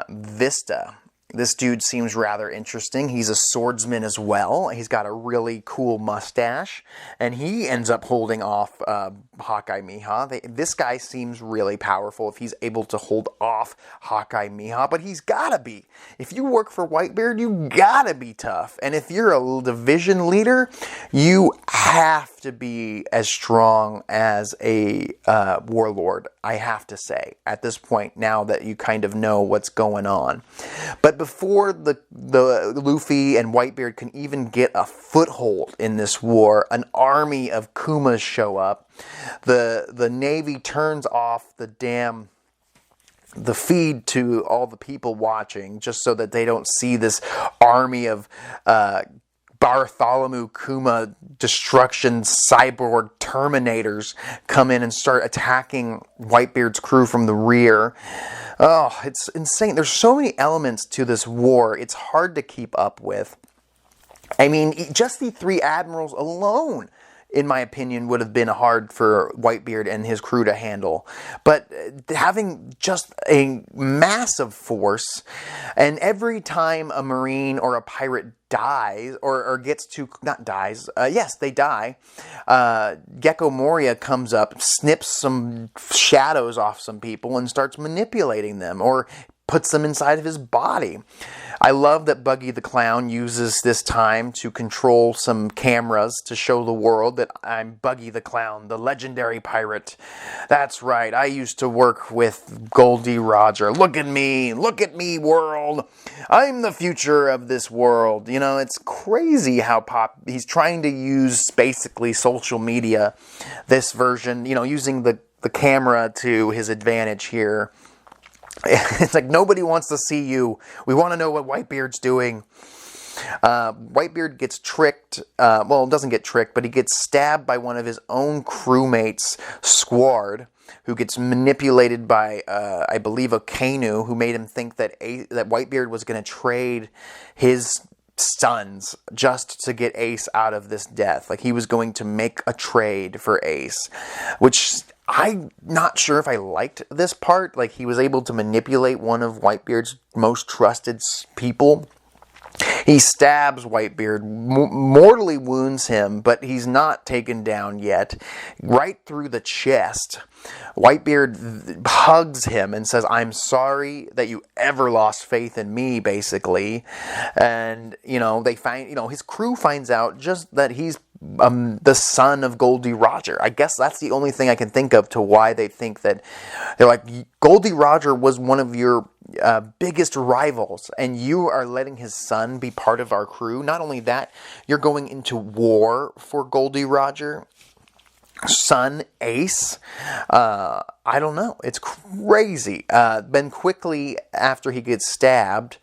Speaker 1: Vista. This dude seems rather interesting. He's a swordsman as well. He's got a really cool mustache, and he ends up holding off Hawkeye Mihawk. This guy seems really powerful if he's able to hold off Hawkeye Mihawk, but he's gotta be. If you work for Whitebeard, you gotta be tough. And if you're a division leader, you have to be as strong as a warlord, I have to say, at this point, now that you kind of know what's going on. But before the Luffy and Whitebeard can even get a foothold in this war, an army of Kumas show up. The Navy turns off the feed to all the people watching, just so that they don't see this army of Bartholomew Kuma destruction cyborg terminators come in and start attacking Whitebeard's crew from the rear. Oh, it's insane. There's so many elements to this war, it's hard to keep up with. I mean, just the three admirals alone, in my opinion, would have been hard for Whitebeard and his crew to handle. But having just a massive force, and every time a Marine or a pirate dies, or gets to, not dies, yes, they die, Gecko Moria comes up, snips some shadows off some people, and starts manipulating them, or puts them inside of his body. I love that Buggy the Clown uses this time to control some cameras to show the world that I'm Buggy the Clown, the legendary pirate. That's right, I used to work with Goldie Roger. Look at me, world. I'm the future of this world. You know, it's crazy how he's trying to use basically social media, this version, you know, using the camera to his advantage here. It's like, nobody wants to see you. We want to know what Whitebeard's doing. Whitebeard gets tricked. Well, doesn't get tricked, but he gets stabbed by one of his own crewmates, Squard, who gets manipulated by, I believe, a Kanu, who made him think that Whitebeard was going to trade his sons just to get Ace out of this death. Like, he was going to make a trade for Ace, which I'm not sure if I liked this part. Like, he was able to manipulate one of Whitebeard's most trusted people. He stabs Whitebeard, mortally wounds him, but he's not taken down yet. Right through the chest. Whitebeard hugs him and says, "I'm sorry that you ever lost faith in me," basically. And, you know, his crew finds out just that he's the son of Goldie Roger. I guess that's the only thing I can think of to why they think that. They're like, Goldie Roger was one of your biggest rivals, and you are letting his son be part of our crew. Not only that, you're going into war for Goldie Roger. Son Ace. I don't know. It's crazy. Then quickly after he gets stabbed,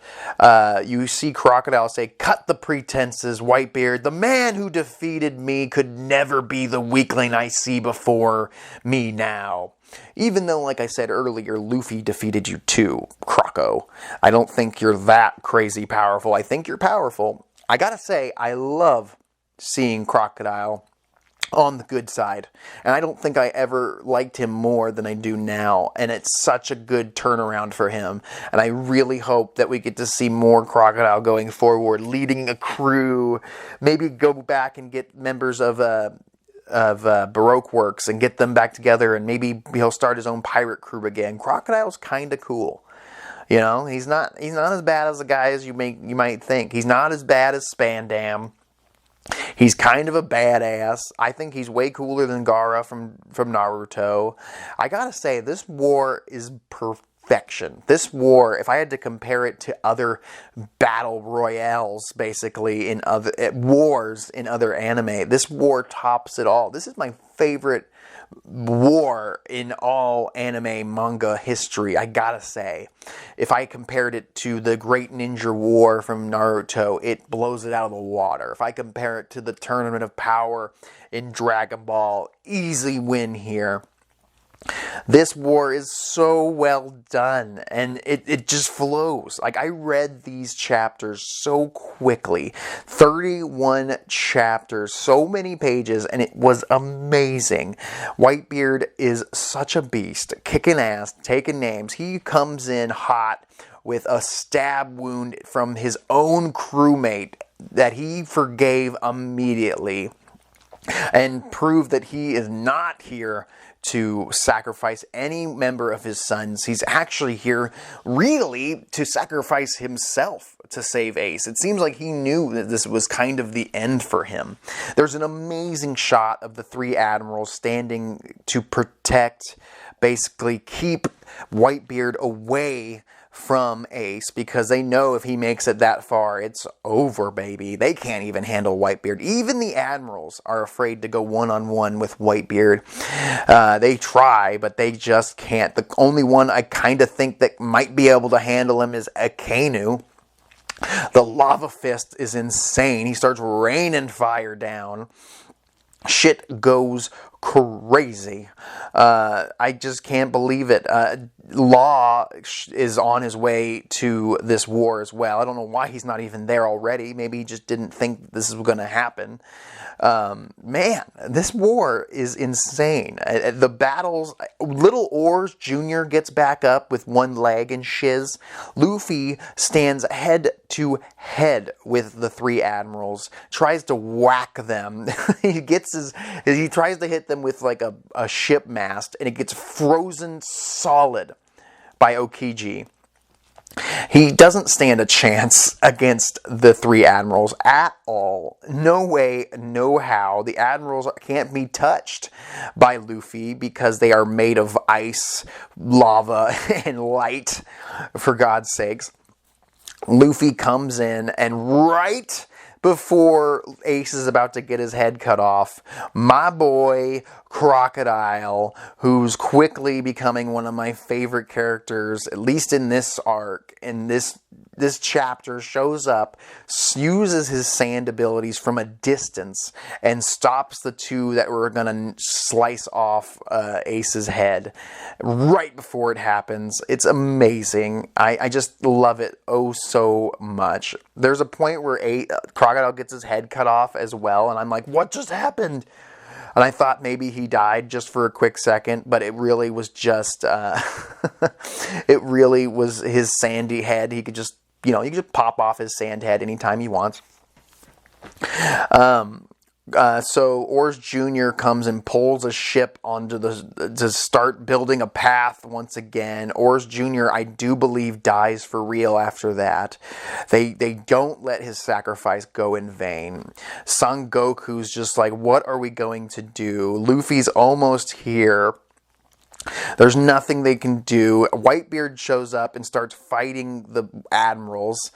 Speaker 1: you see Crocodile say, "Cut the pretenses, Whitebeard. The man who defeated me could never be the weakling I see before me now." Even though, like I said earlier, Luffy defeated you too, Croco. I don't think you're that crazy powerful. I think you're powerful. I gotta say, I love seeing Crocodile on the good side. And I don't think I ever liked him more than I do now. And it's such a good turnaround for him. And I really hope that we get to see more Crocodile going forward, leading a crew. Maybe go back and get members of Baroque Works and get them back together, and maybe he'll start his own pirate crew again. Crocodile's kind of cool. You know, he's not as bad as the guy as you might think. He's not as bad as Spandam. He's kind of a badass. I think he's way cooler than Gaara from Naruto. I gotta say, this war is perfection. This war, if I had to compare it to other battle royales, basically, in other wars in other anime, this war tops it all. This is my favorite war in all anime manga history, I gotta say. If I compared it to the Great Ninja War from Naruto, it blows it out of the water. If I compare it to the Tournament of Power in Dragon Ball, easy win here. This war is so well done, and it just flows. Like, I read these chapters so quickly. 31 chapters, so many pages, and it was amazing. Whitebeard is such a beast, kicking ass, taking names. He comes in hot with a stab wound from his own crewmate that he forgave immediately, and proved that he is not here to sacrifice any member of his sons. He's actually here really to sacrifice himself to save Ace. It seems like he knew that this was kind of the end for him. There's an amazing shot of the three admirals standing to protect, basically keep Whitebeard away from Ace because they know if he makes it that far, it's over, baby. They can't even handle Whitebeard. Even the admirals are afraid to go one-on-one with Whitebeard. They try, but they just can't. The only one I kind of think that might be able to handle him is Akainu. The lava fist is insane. He starts raining fire down. Shit goes crazy. I just can't believe it. Law is on his way to this war as well. I don't know why he's not even there already. Maybe he just didn't think this was going to happen. Man, this war is insane. The battles, Little Oars Jr. gets back up with one leg and shiz. Luffy stands head to head with the three admirals, tries to whack them. he tries to hit them with like a ship mast, and it gets frozen solid by Okiji. He doesn't stand a chance against the three admirals at all. No way, no how. The admirals can't be touched by Luffy because they are made of ice, lava, and light, for God's sakes. Luffy comes in, and right before Ace is about to get his head cut off, my boy Crocodile, who's quickly becoming one of my favorite characters, at least in this arc, in this chapter, shows up, uses his sand abilities from a distance, and stops the two that were going to slice off Ace's head right before it happens. It's amazing. I just love it oh so much. There's a point where Crocodile gets his head cut off as well, and I'm like, what just happened? And I thought maybe he died just for a quick second, but it really was just, it really was his sandy head. He could just, he could just pop off his sand head anytime he wants. So Oars Jr. comes and pulls a ship to start building a path once again. Oars Jr., I do believe, dies for real after that. They don't let his sacrifice go in vain. Son Goku's just like, what are we going to do? Luffy's almost here. There's nothing they can do. Whitebeard shows up and starts fighting the admirals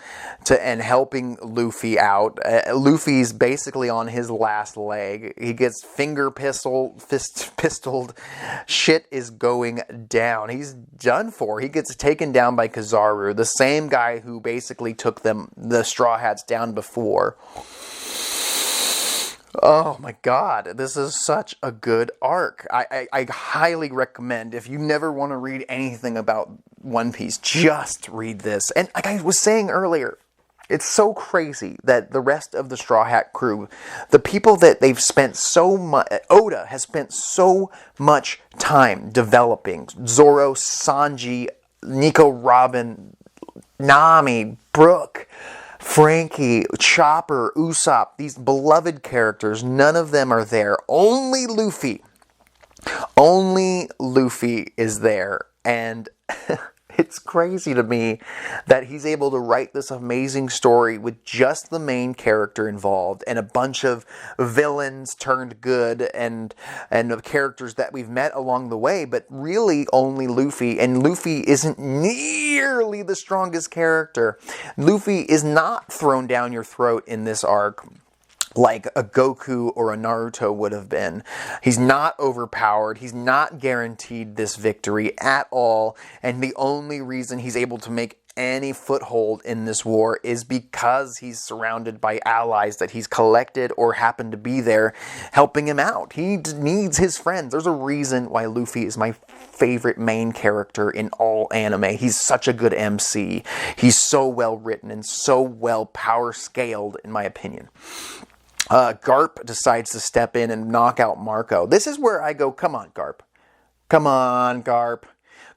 Speaker 1: and helping Luffy out. Luffy's basically on his last leg. He gets pistoled. Shit is going down. He's done for. He gets taken down by Kizaru, the same guy who basically took the Straw Hats down before. Oh my God, this is such a good arc. I highly recommend, if you never want to read anything about One Piece, just read this. And like I was saying earlier, it's so crazy that the rest of the Straw Hat crew, the people that they've spent so much, Oda has spent so much time developing, Zoro, Sanji, Nico Robin, Nami, Brook, Frankie, Chopper, Usopp, these beloved characters, none of them are there. Only Luffy. Only Luffy is there. And it's crazy to me that he's able to write this amazing story with just the main character involved and a bunch of villains turned good and of characters that we've met along the way, but really only Luffy. And Luffy isn't nearly the strongest character. Luffy is not thrown down your throat in this arc like a Goku or a Naruto would have been. He's not overpowered. He's not guaranteed this victory at all. And the only reason he's able to make any foothold in this war is because he's surrounded by allies that he's collected or happen to be there helping him out. He needs his friends. There's a reason why Luffy is my favorite main character in all anime. He's such a good MC. He's so well written and so well power scaled, in my opinion. Garp decides to step in and knock out Marco. This is where I go, come on, Garp. Come on, Garp.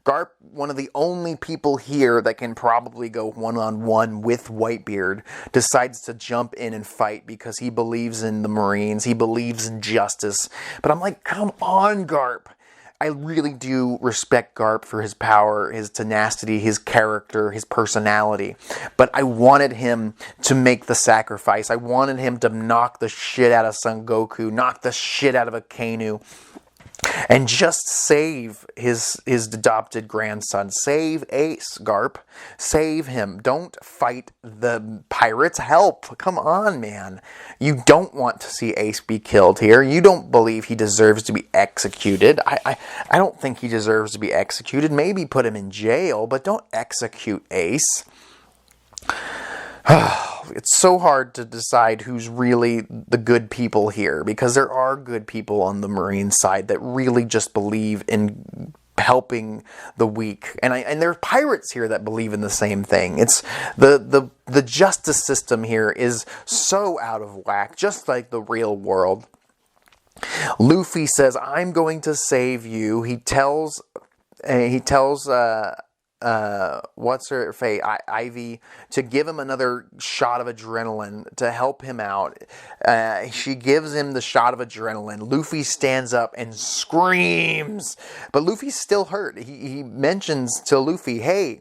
Speaker 1: Garp, one of the only people here that can probably go one-on-one with Whitebeard, decides to jump in and fight because he believes in the Marines. He believes in justice. But I'm like, come on, Garp. I really do respect Garp for his power, his tenacity, his character, his personality. But I wanted him to make the sacrifice. I wanted him to knock the shit out of Son Goku, knock the shit out of Akainu. and just save his adopted grandson. Save Ace, Garp. Save him. Don't fight the pirates. Help. Come on, man. You don't want to see Ace be killed here. You don't believe he deserves to be executed. I don't think he deserves to be executed. Maybe put him in jail, but don't execute Ace. It's so hard to decide who's really the good people here, because there are good people on the Marine side that really just believe in helping the weak, and there are pirates here that believe in the same thing. It's the justice system here is so out of whack, just like the real world. Luffy says, "I'm going to save you." He tells what's her face, Ivy, to give him another shot of adrenaline to help him out. She gives him the shot of adrenaline. Luffy stands up and screams, but Luffy's still hurt. He mentions to Luffy, "Hey,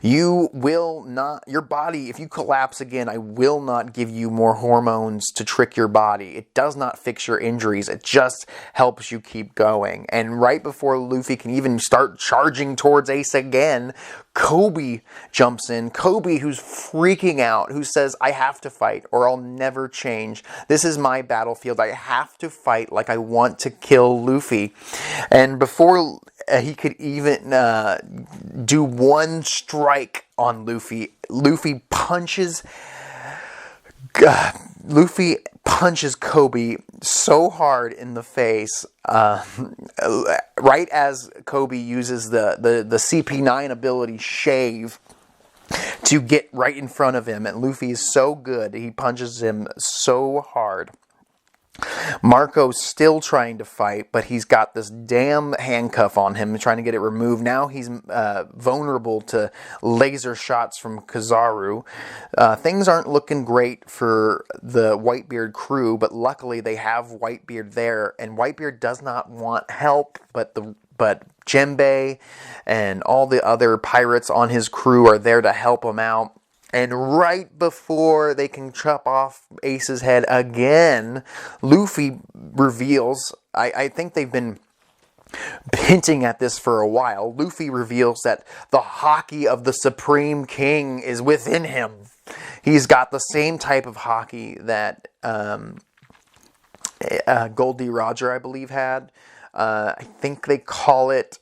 Speaker 1: you will not, your body, if you collapse again, I will not give you more hormones to trick your body. It does not fix your injuries. It just helps you keep going." And right before Luffy can even start charging towards Ace again, Kobe jumps in. Kobe, who's freaking out, who says, "I have to fight or I'll never change. This is my battlefield. I have to fight like I want to kill Luffy." And before he could even do one strike on Luffy, Luffy punches Kobe so hard in the face, right as Kobe uses the CP9 ability Shave to get right in front of him. And Luffy is so good, he punches him so hard. Marco's still trying to fight, but he's got this damn handcuff on him, trying to get it removed. Now he's vulnerable to laser shots from Kizaru. Things aren't looking great for the Whitebeard crew, but luckily they have Whitebeard there, and Whitebeard does not want help, but Jinbe and all the other pirates on his crew are there to help him out. And right before they can chop off Ace's head again, Luffy reveals, I think they've been hinting at this for a while, Luffy reveals that the haki of the Supreme King is within him. He's got the same type of haki that Goldie Roger, I believe, had. I think they call it...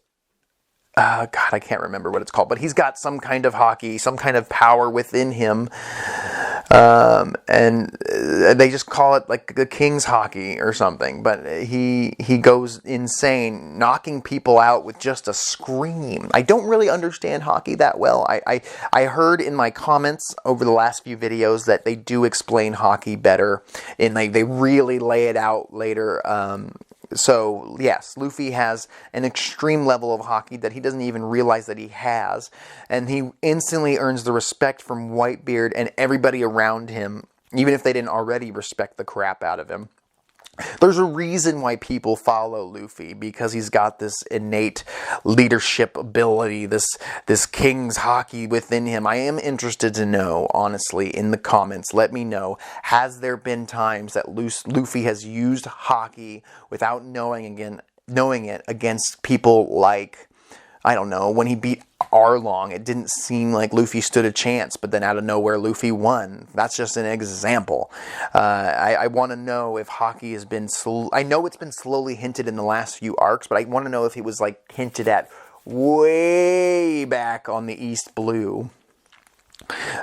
Speaker 1: God, I can't remember what it's called, but he's got some kind of haki, some kind of power within him, and they just call it like the King's haki or something. But he goes insane, knocking people out with just a scream. I don't really understand haki that well. I heard in my comments over the last few videos that they do explain haki better, and they really lay it out later. So, yes, Luffy has an extreme level of haki that he doesn't even realize that he has. And he instantly earns the respect from Whitebeard and everybody around him, even if they didn't already respect the crap out of him. There's a reason why people follow Luffy, because he's got this innate leadership ability, this King's haki within him. I am interested to know, honestly, in the comments. Let me know, has there been times that Luffy has used haki without knowing it against people like, I don't know, when he beat Arlong, it didn't seem like Luffy stood a chance, but then out of nowhere Luffy won. That's just an example. I want to know if haki has been... I know it's been slowly hinted in the last few arcs, but I want to know if it was like hinted at way back on the East Blue.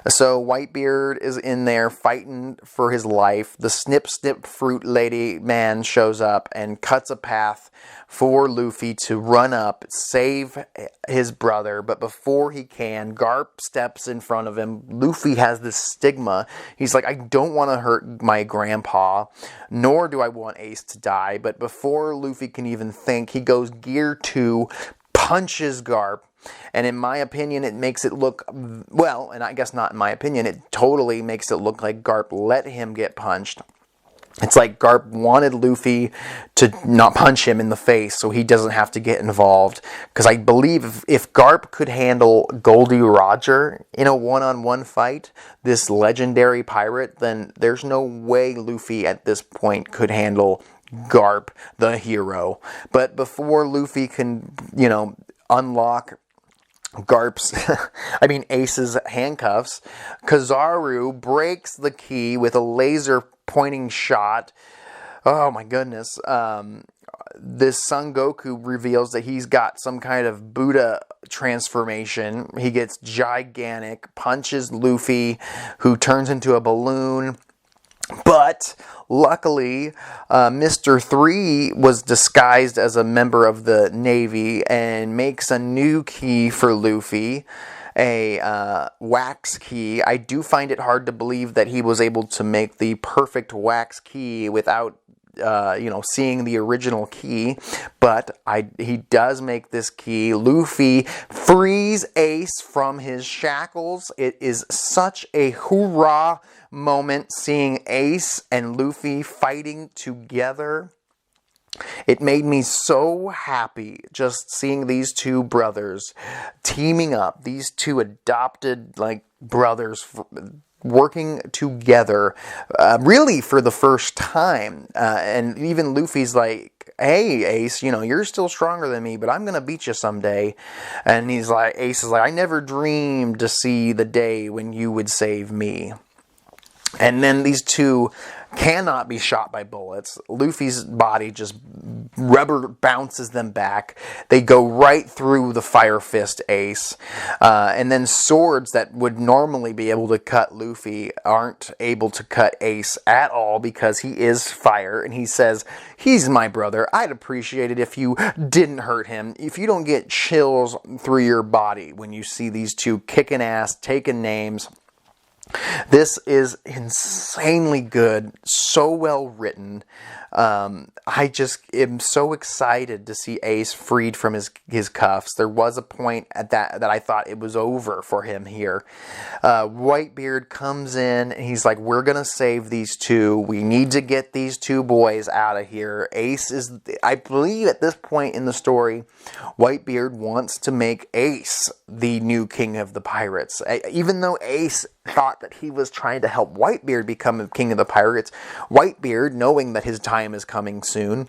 Speaker 1: So Whitebeard is in there fighting for his life. The Snip Snip Fruit Lady man shows up and cuts a path for Luffy to run up, save his brother. But before he can, Garp steps in front of him. Luffy has this stigma. He's like, I don't want to hurt my grandpa, nor do I want Ace to die. But before Luffy can even think, he goes Gear 2, punches Garp. And in my opinion, it makes it look, well, and I guess not in my opinion, it totally makes it look like Garp let him get punched. It's like Garp wanted Luffy to not punch him in the face so he doesn't have to get involved. Because I believe if Garp could handle Goldie Roger in a one-on-one fight, this legendary pirate, then there's no way Luffy at this point could handle Garp, the hero. But before Luffy can, unlock Ace's handcuffs, Kizaru breaks the key with a laser pointing shot. Oh my goodness. This Son Goku reveals that he's got some kind of Buddha transformation. He gets gigantic, punches Luffy, who turns into a balloon. But luckily, Mr. 3 was disguised as a member of the Navy and makes a new key for Luffy, a wax key. I do find it hard to believe that he was able to make the perfect wax key without seeing the original key, but he does make this key. Luffy frees Ace from his shackles. It is such a hoorah moment seeing Ace and Luffy fighting together. It made me so happy just seeing these two brothers teaming up, these two adopted brothers working together really for the first time. And even Luffy's like, hey Ace, you're still stronger than me, but I'm gonna beat you someday. And Ace is like, I never dreamed to see the day when you would save me. And then these two cannot be shot by bullets. Luffy's body just rubber bounces them back. They go right through the Fire Fist Ace. And then swords that would normally be able to cut Luffy aren't able to cut Ace at all because he is fire. And he says, he's my brother. I'd appreciate it if you didn't hurt him. If you don't get chills through your body when you see these two kicking ass, taking names. This is insanely good, so well written. I just am so excited to see Ace freed from his cuffs. There was a point at that I thought it was over for him here. Whitebeard comes in and he's like, we're going to save these two. We need to get these two boys out of here. Ace is, I believe at this point in the story, Whitebeard wants to make Ace the new king of the pirates. Even though Ace thought that he was trying to help Whitebeard become the king of the pirates, Whitebeard, knowing that his time is coming soon,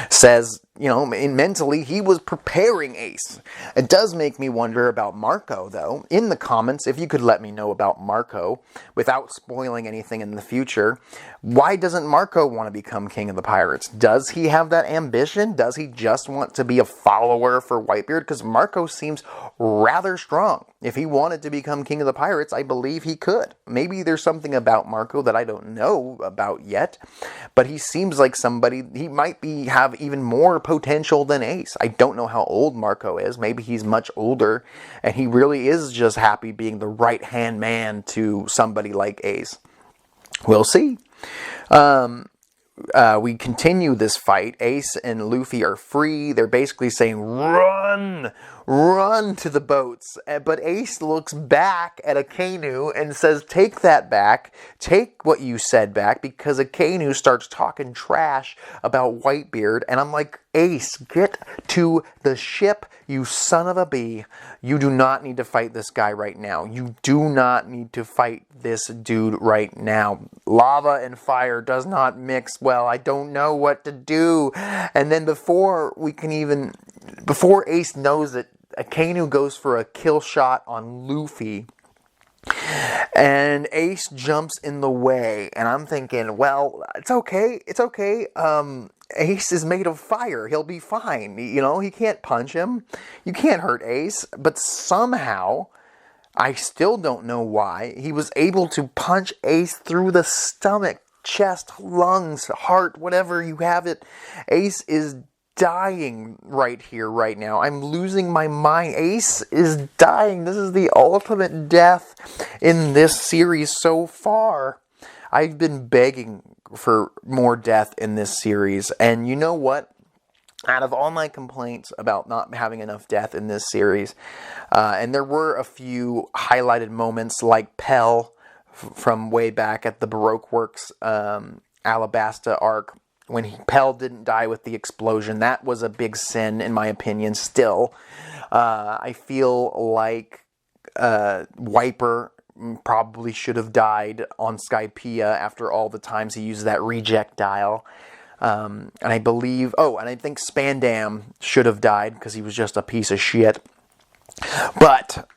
Speaker 1: says, mentally he was preparing Ace. It does make me wonder about Marco, though. In the comments, if you could let me know about Marco, without spoiling anything in the future, why doesn't Marco want to become king of the pirates? Does he have that ambition? Does he just want to be a follower for Whitebeard? Because Marco seems rather strong. If he wanted to become king of the pirates, I believe he could. Maybe there's something about Marco that I don't know about yet, but he seems like somebody, he might have even more potential than Ace. I don't know how old Marco is. Maybe he's much older, and he really is just happy being the right-hand man to somebody like Ace. We'll see. We continue this fight. Ace and Luffy are free. They're basically saying, run! Run to the boats. But Ace looks back at Akainu and says, take that back. Take what you said back, because Akainu starts talking trash about Whitebeard. And I'm like, Ace, get to the ship, you son of a bee. You do not need to fight this guy right now. You do not need to fight this dude right now. Lava and fire does not mix well. I don't know what to do. And then before Ace knows it, Akainu goes for a kill shot on Luffy. And Ace jumps in the way. And I'm thinking, well, it's okay. It's okay. Ace is made of fire. He'll be fine. He can't punch him. You can't hurt Ace. But somehow, I still don't know why, he was able to punch Ace through the stomach, chest, lungs, heart, whatever you have it. Ace is dying right here, right now. I'm losing my mind. Ace is dying. This is the ultimate death in this series so far. I've been begging for more death in this series. And you know what? Out of all my complaints about not having enough death in this series, and there were a few highlighted moments like Pell from way back at the Baroque Works Alabasta arc, when Impel didn't die with the explosion. That was a big sin, in my opinion, still. I feel like Wiper probably should have died on Skypiea after all the times he used that reject dial. And I believe... Oh, and I think Spandam should have died because he was just a piece of shit. But,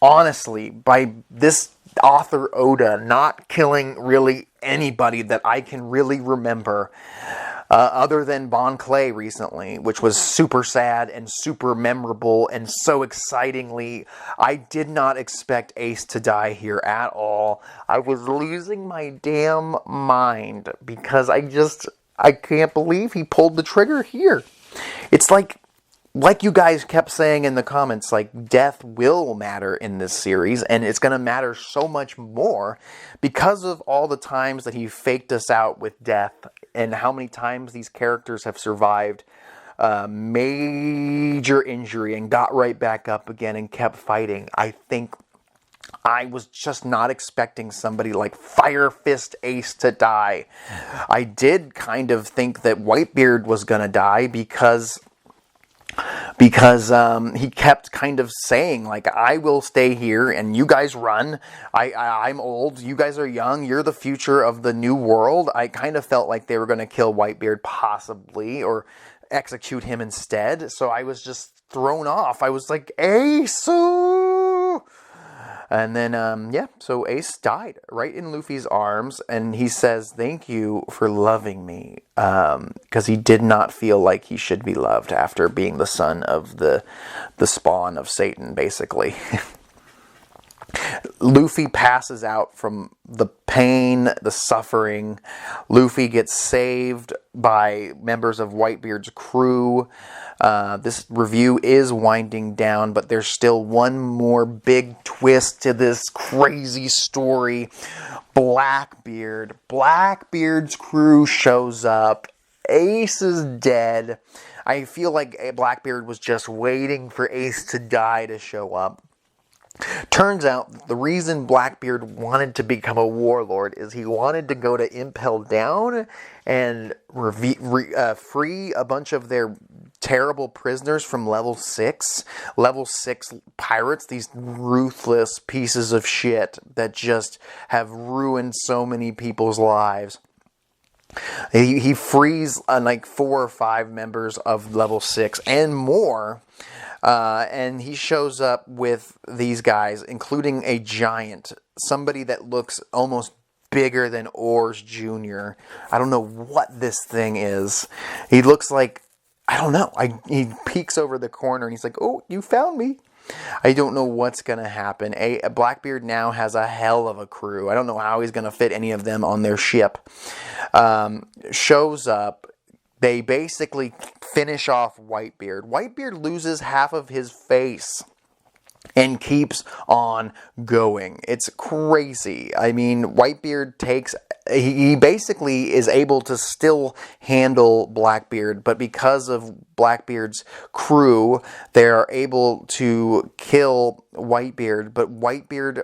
Speaker 1: honestly, by this author Oda not killing really anybody that I can really remember, other than Bon Clay recently, which was super sad and super memorable and so excitingly, I did not expect Ace to die here at all. I was losing my damn mind because I can't believe he pulled the trigger here. It's like you guys kept saying in the comments, like, death will matter in this series, and it's going to matter so much more because of all the times that he faked us out with death and how many times these characters have survived major injury and got right back up again and kept fighting. I think I was just not expecting somebody like Fire Fist Ace to die. I did kind of think that Whitebeard was going to die because he kept kind of saying, like, I will stay here and you guys run. I'm old. You guys are young. You're the future of the new world. I kind of felt like they were going to kill Whitebeard possibly or execute him instead. So I was just thrown off. I was like, Ace! And then, so Ace died right in Luffy's arms, and he says, thank you for loving me, because he did not feel like he should be loved after being the son of the spawn of Satan, basically. Luffy passes out from the pain, the suffering. Luffy gets saved by members of Whitebeard's crew. This review is winding down, but there's still one more big twist to this crazy story. Blackbeard. Blackbeard's crew shows up. Ace is dead. I feel like Blackbeard was just waiting for Ace to die to show up. Turns out the reason Blackbeard wanted to become a warlord is he wanted to go to Impel Down and free a bunch of their terrible prisoners from level 6. Level 6 pirates, these ruthless pieces of shit that just have ruined so many people's lives. He frees like 4 or 5 members of level 6 and more. And he shows up with these guys, including a giant, somebody that looks almost bigger than Oars Jr. I don't know what this thing is. He looks like, I don't know. He peeks over the corner and he's like, oh, you found me. I don't know what's going to happen. Blackbeard now has a hell of a crew. I don't know how he's going to fit any of them on their ship. Shows up. They basically finish off Whitebeard. Whitebeard loses half of his face and keeps on going. It's crazy. I mean, Whitebeard he basically is able to still handle Blackbeard, but because of Blackbeard's crew, they are able to kill Whitebeard. But Whitebeard,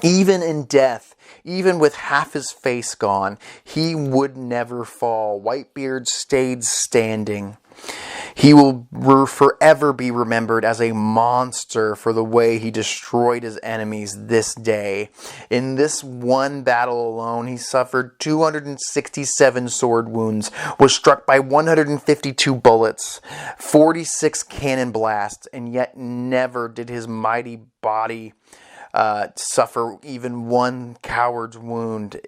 Speaker 1: even in death, even with half his face gone, he would never fall. Whitebeard stayed standing. He will forever be remembered as a monster for the way he destroyed his enemies this day. In this one battle alone, he suffered 267 sword wounds, was struck by 152 bullets, 46 cannon blasts, and yet never did his mighty body suffer even one coward's wound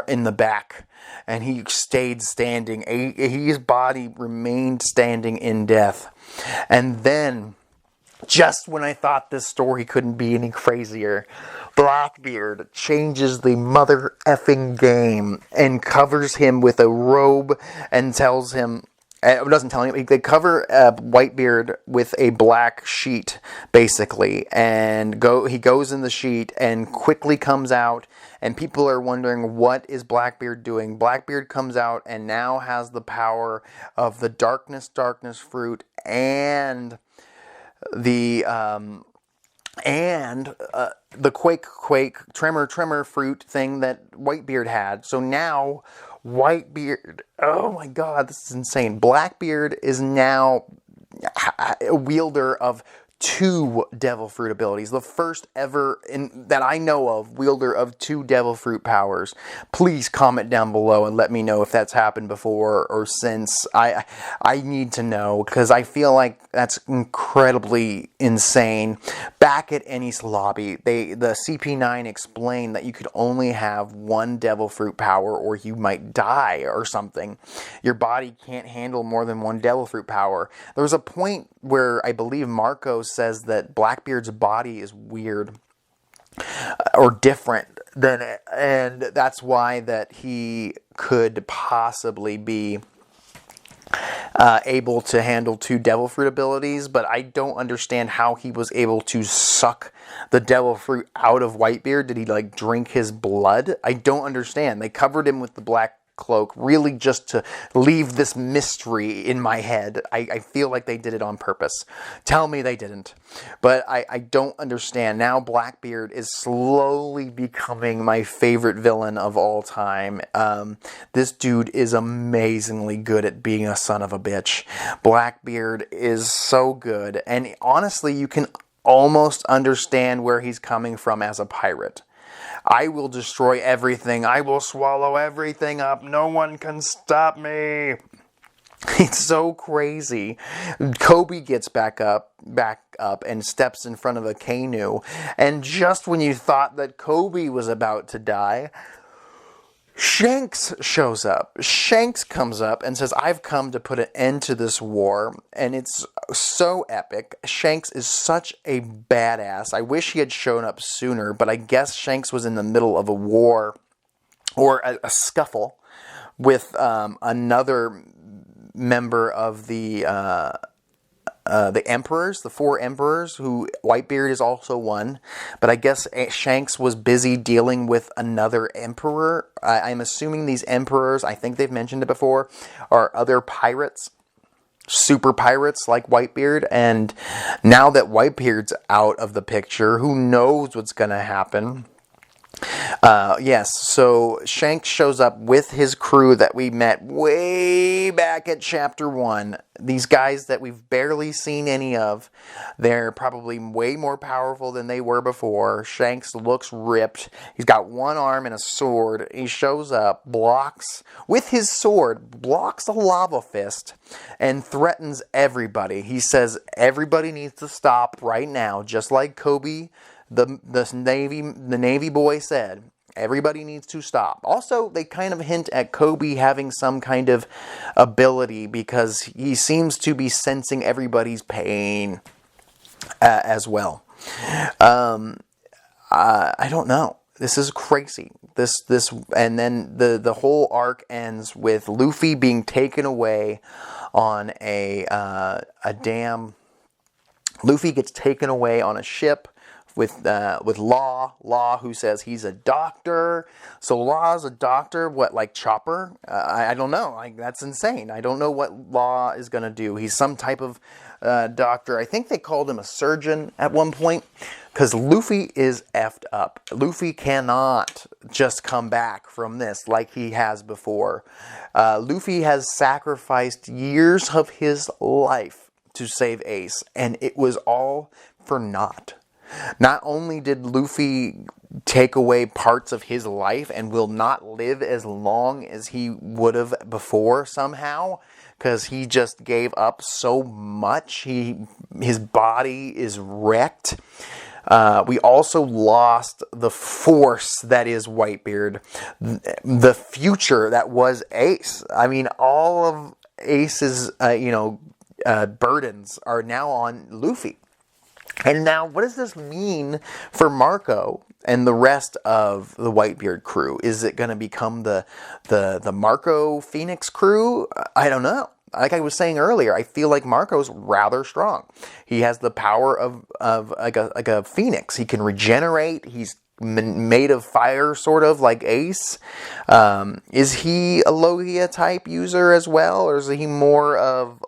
Speaker 1: in the back, and he stayed standing. His body remained standing in death. And then, just when I thought this story couldn't be any crazier, Blackbeard changes the mother effing game and covers him with a robe and tells him, doesn't tell him, they cover Whitebeard with a black sheet, basically, and he goes in the sheet and quickly comes out, and people are wondering, what is Blackbeard doing? Blackbeard comes out and now has the power of the darkness fruit and the quake tremor fruit thing that Whitebeard had. So now Whitebeard, oh my god, this is insane. Blackbeard is now a wielder of 2 devil fruit abilities. The first ever that I know of wielder of 2 devil fruit powers. Please comment down below and let me know if that's happened before or since. I need to know, because I feel like that's incredibly insane. Back at Ennis Lobby, the CP9 explained that you could only have 1 devil fruit power or you might die or something. Your body can't handle more than 1 devil fruit power. There was a point where I believe Marco says that Blackbeard's body is weird or different than it, and that's why that he could possibly be able to handle 2 devil fruit abilities, but I don't understand how he was able to suck the devil fruit out of Whitebeard. Did he like drink his blood? I don't understand. They covered him with the black cloak really just to leave this mystery in my head. I feel like they did it on purpose. Tell me they didn't. But I don't understand. Now Blackbeard is slowly becoming my favorite villain of all time. This dude is amazingly good at being a son of a bitch. Blackbeard is so good. And honestly, you can almost understand where he's coming from as a pirate. I will destroy everything. I will swallow everything up. No one can stop me. It's so crazy. Kobe gets back up and steps in front of a canoe. And just when you thought that Kobe was about to die, Shanks shows up. Shanks comes up and says, I've come to put an end to this war. And it's so epic. Shanks is such a badass. I wish he had shown up sooner, but I guess Shanks was in the middle of a war or a scuffle with another member of the emperors, the 4 emperors, who Whitebeard is also one. But I guess Shanks was busy dealing with another emperor. I'm assuming these emperors, I think they've mentioned it before, are other pirates. Super pirates like Whitebeard. And now that Whitebeard's out of the picture, who knows what's going to happen? Yes, so Shanks shows up with his crew that we met way back at Chapter 1. These guys that we've barely seen any of. They're probably way more powerful than they were before. Shanks looks ripped. He's got 1 arm and a sword. He shows up, blocks, with his sword, blocks a lava fist, and threatens everybody. He says everybody needs to stop right now, just like Kobe the Navy boy said. Everybody needs to stop. Also, they kind of hint at Kobe having some kind of ability because he seems to be sensing everybody's pain as well. I don't know. This is crazy. This and then the whole arc ends with Luffy being taken away on a damn. Luffy gets taken away on a ship with Law, who says he's a doctor. So Law's a doctor, what, like Chopper? I don't know. Like, that's insane. I don't know what Law is going to do. He's some type of doctor. I think they called him a surgeon at one point, because Luffy is effed up. Luffy cannot just come back from this like he has before. Luffy has sacrificed years of his life to save Ace, and it was all for naught. Not only did Luffy take away parts of his life and will not live as long as he would have before somehow, because he just gave up so much. His body is wrecked. We also lost the force that is Whitebeard, the future that was Ace. I mean, all of Ace's burdens are now on Luffy. And now, what does this mean for Marco and the rest of the Whitebeard crew? Is it going to become the Marco Phoenix crew? I don't know. Like I was saying earlier, I feel like Marco's rather strong. He has the power of like a phoenix. He can regenerate. He's made of fire, sort of like Ace. Is he a Logia type user as well, or is he more of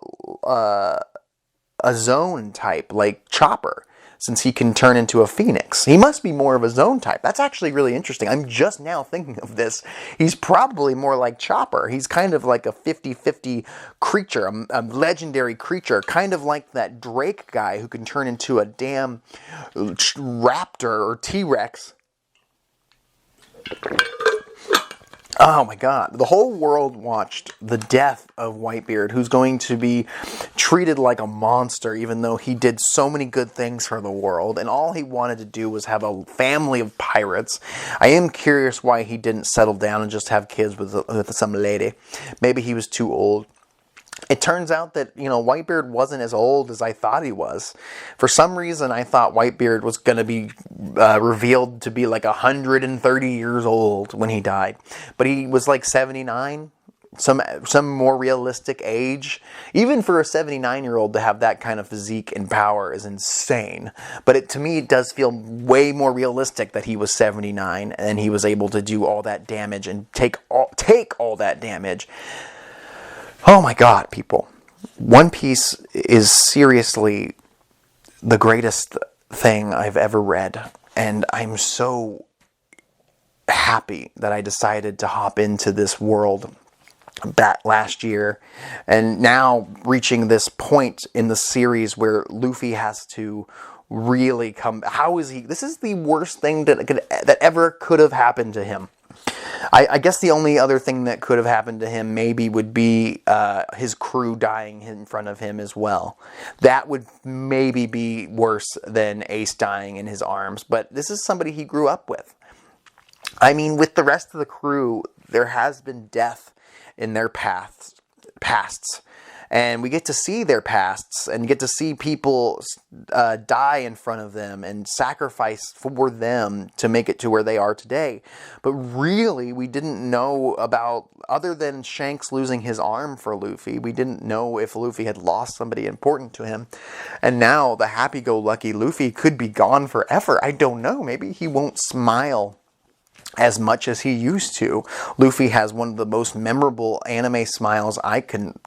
Speaker 1: a zone type like Chopper? since he can turn into a phoenix. He must be more of his own type. That's actually really interesting. I'm just now thinking of this. He's probably more like Chopper. He's kind of like a 50-50 creature, a legendary creature, kind of like that Drake guy who can turn into a damn raptor or T-Rex. Oh my god. The whole world watched the death of Whitebeard, who's going to be treated like a monster, even though he did so many good things for the world, and all he wanted to do was have a family of pirates. I am curious why he didn't settle down and just have kids with some lady. Maybe he was too old. It turns out that, Whitebeard wasn't as old as I thought he was. For some reason, I thought Whitebeard was going to be revealed to be like 130 years old when he died. But he was like 79, some more realistic age. Even for a 79-year-old to have that kind of physique and power is insane. But to me, it does feel way more realistic that he was 79 and he was able to do all that damage and take all that damage. Oh my god, people. One Piece is seriously the greatest thing I've ever read. And I'm so happy that I decided to hop into this world back last year. And now reaching this point in the series where Luffy has to really come... How is he... This is the worst thing that ever could have happened to him. I guess the only other thing that could have happened to him maybe would be his crew dying in front of him as well. That would maybe be worse than Ace dying in his arms. But this is somebody he grew up with. I mean, with the rest of the crew, there has been death in their pasts. And we get to see their pasts and get to see people die in front of them and sacrifice for them to make it to where they are today. But really, we didn't know about, other than Shanks losing his arm for Luffy, we didn't know if Luffy had lost somebody important to him. And now the happy-go-lucky Luffy could be gone forever. I don't know. Maybe he won't smile as much as he used to. Luffy has one of the most memorable anime smiles I can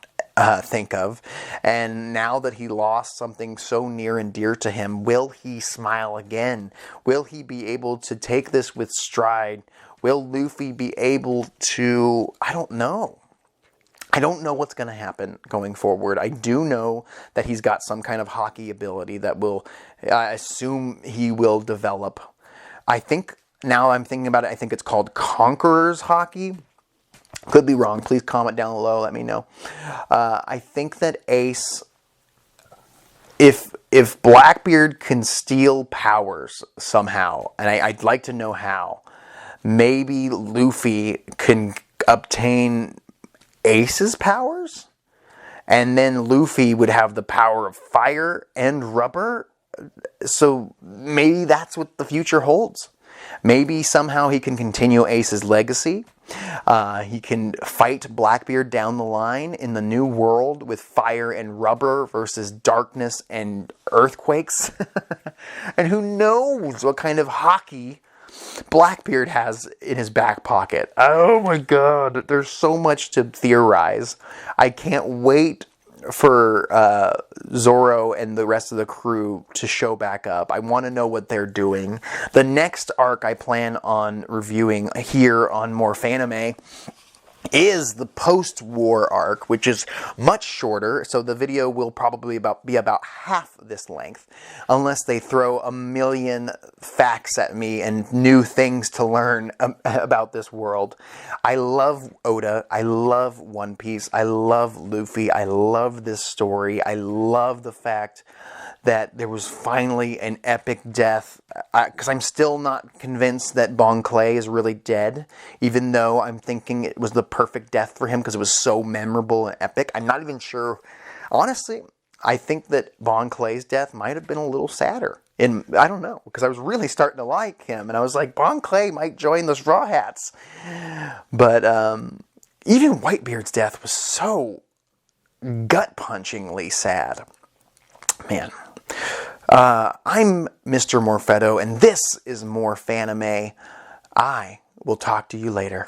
Speaker 1: think of, and now that he lost something so near and dear to him, will he smile again? Will he be able to take this with stride? Will Luffy be able to... I don't know. I don't know what's going to happen going forward. I do know that he's got some kind of hockey ability that will, I assume he will develop. I think, now I'm thinking about it, I think it's called Conqueror's Hockey. Could be wrong. Please comment down below. Let me know. I think that Ace, if Blackbeard can steal powers somehow, and I'd like to know how, maybe Luffy can obtain Ace's powers, and then Luffy would have the power of fire and rubber. So maybe that's what the future holds. Maybe somehow he can continue Ace's legacy. He can fight Blackbeard down the line in the new world with fire and rubber versus darkness and earthquakes. And who knows what kind of hockey Blackbeard has in his back pocket. Oh my god, there's so much to theorize. I can't wait for Zoro and the rest of the crew to show back up. I want to know what they're doing. The next arc I plan on reviewing here on More Fanime is the post-war arc, which is much shorter, so the video will probably be about half this length, unless they throw a million facts at me and new things to learn about this world. I love Oda, I love One Piece, I love Luffy, I love this story, I love the fact that there was finally an epic death, because I'm still not convinced that Bon Clay is really dead, even though I'm thinking it was the perfect death for him because it was so memorable and epic. I'm not even sure. Honestly, I think that Bon Clay's death might have been a little sadder. I don't know, because I was really starting to like him, and I was like, Bon Clay might join the Straw Hats. But even Whitebeard's death was so gut-punchingly sad. Man. I'm Mr. Morfetto, and this is More Fanime. I will talk to you later.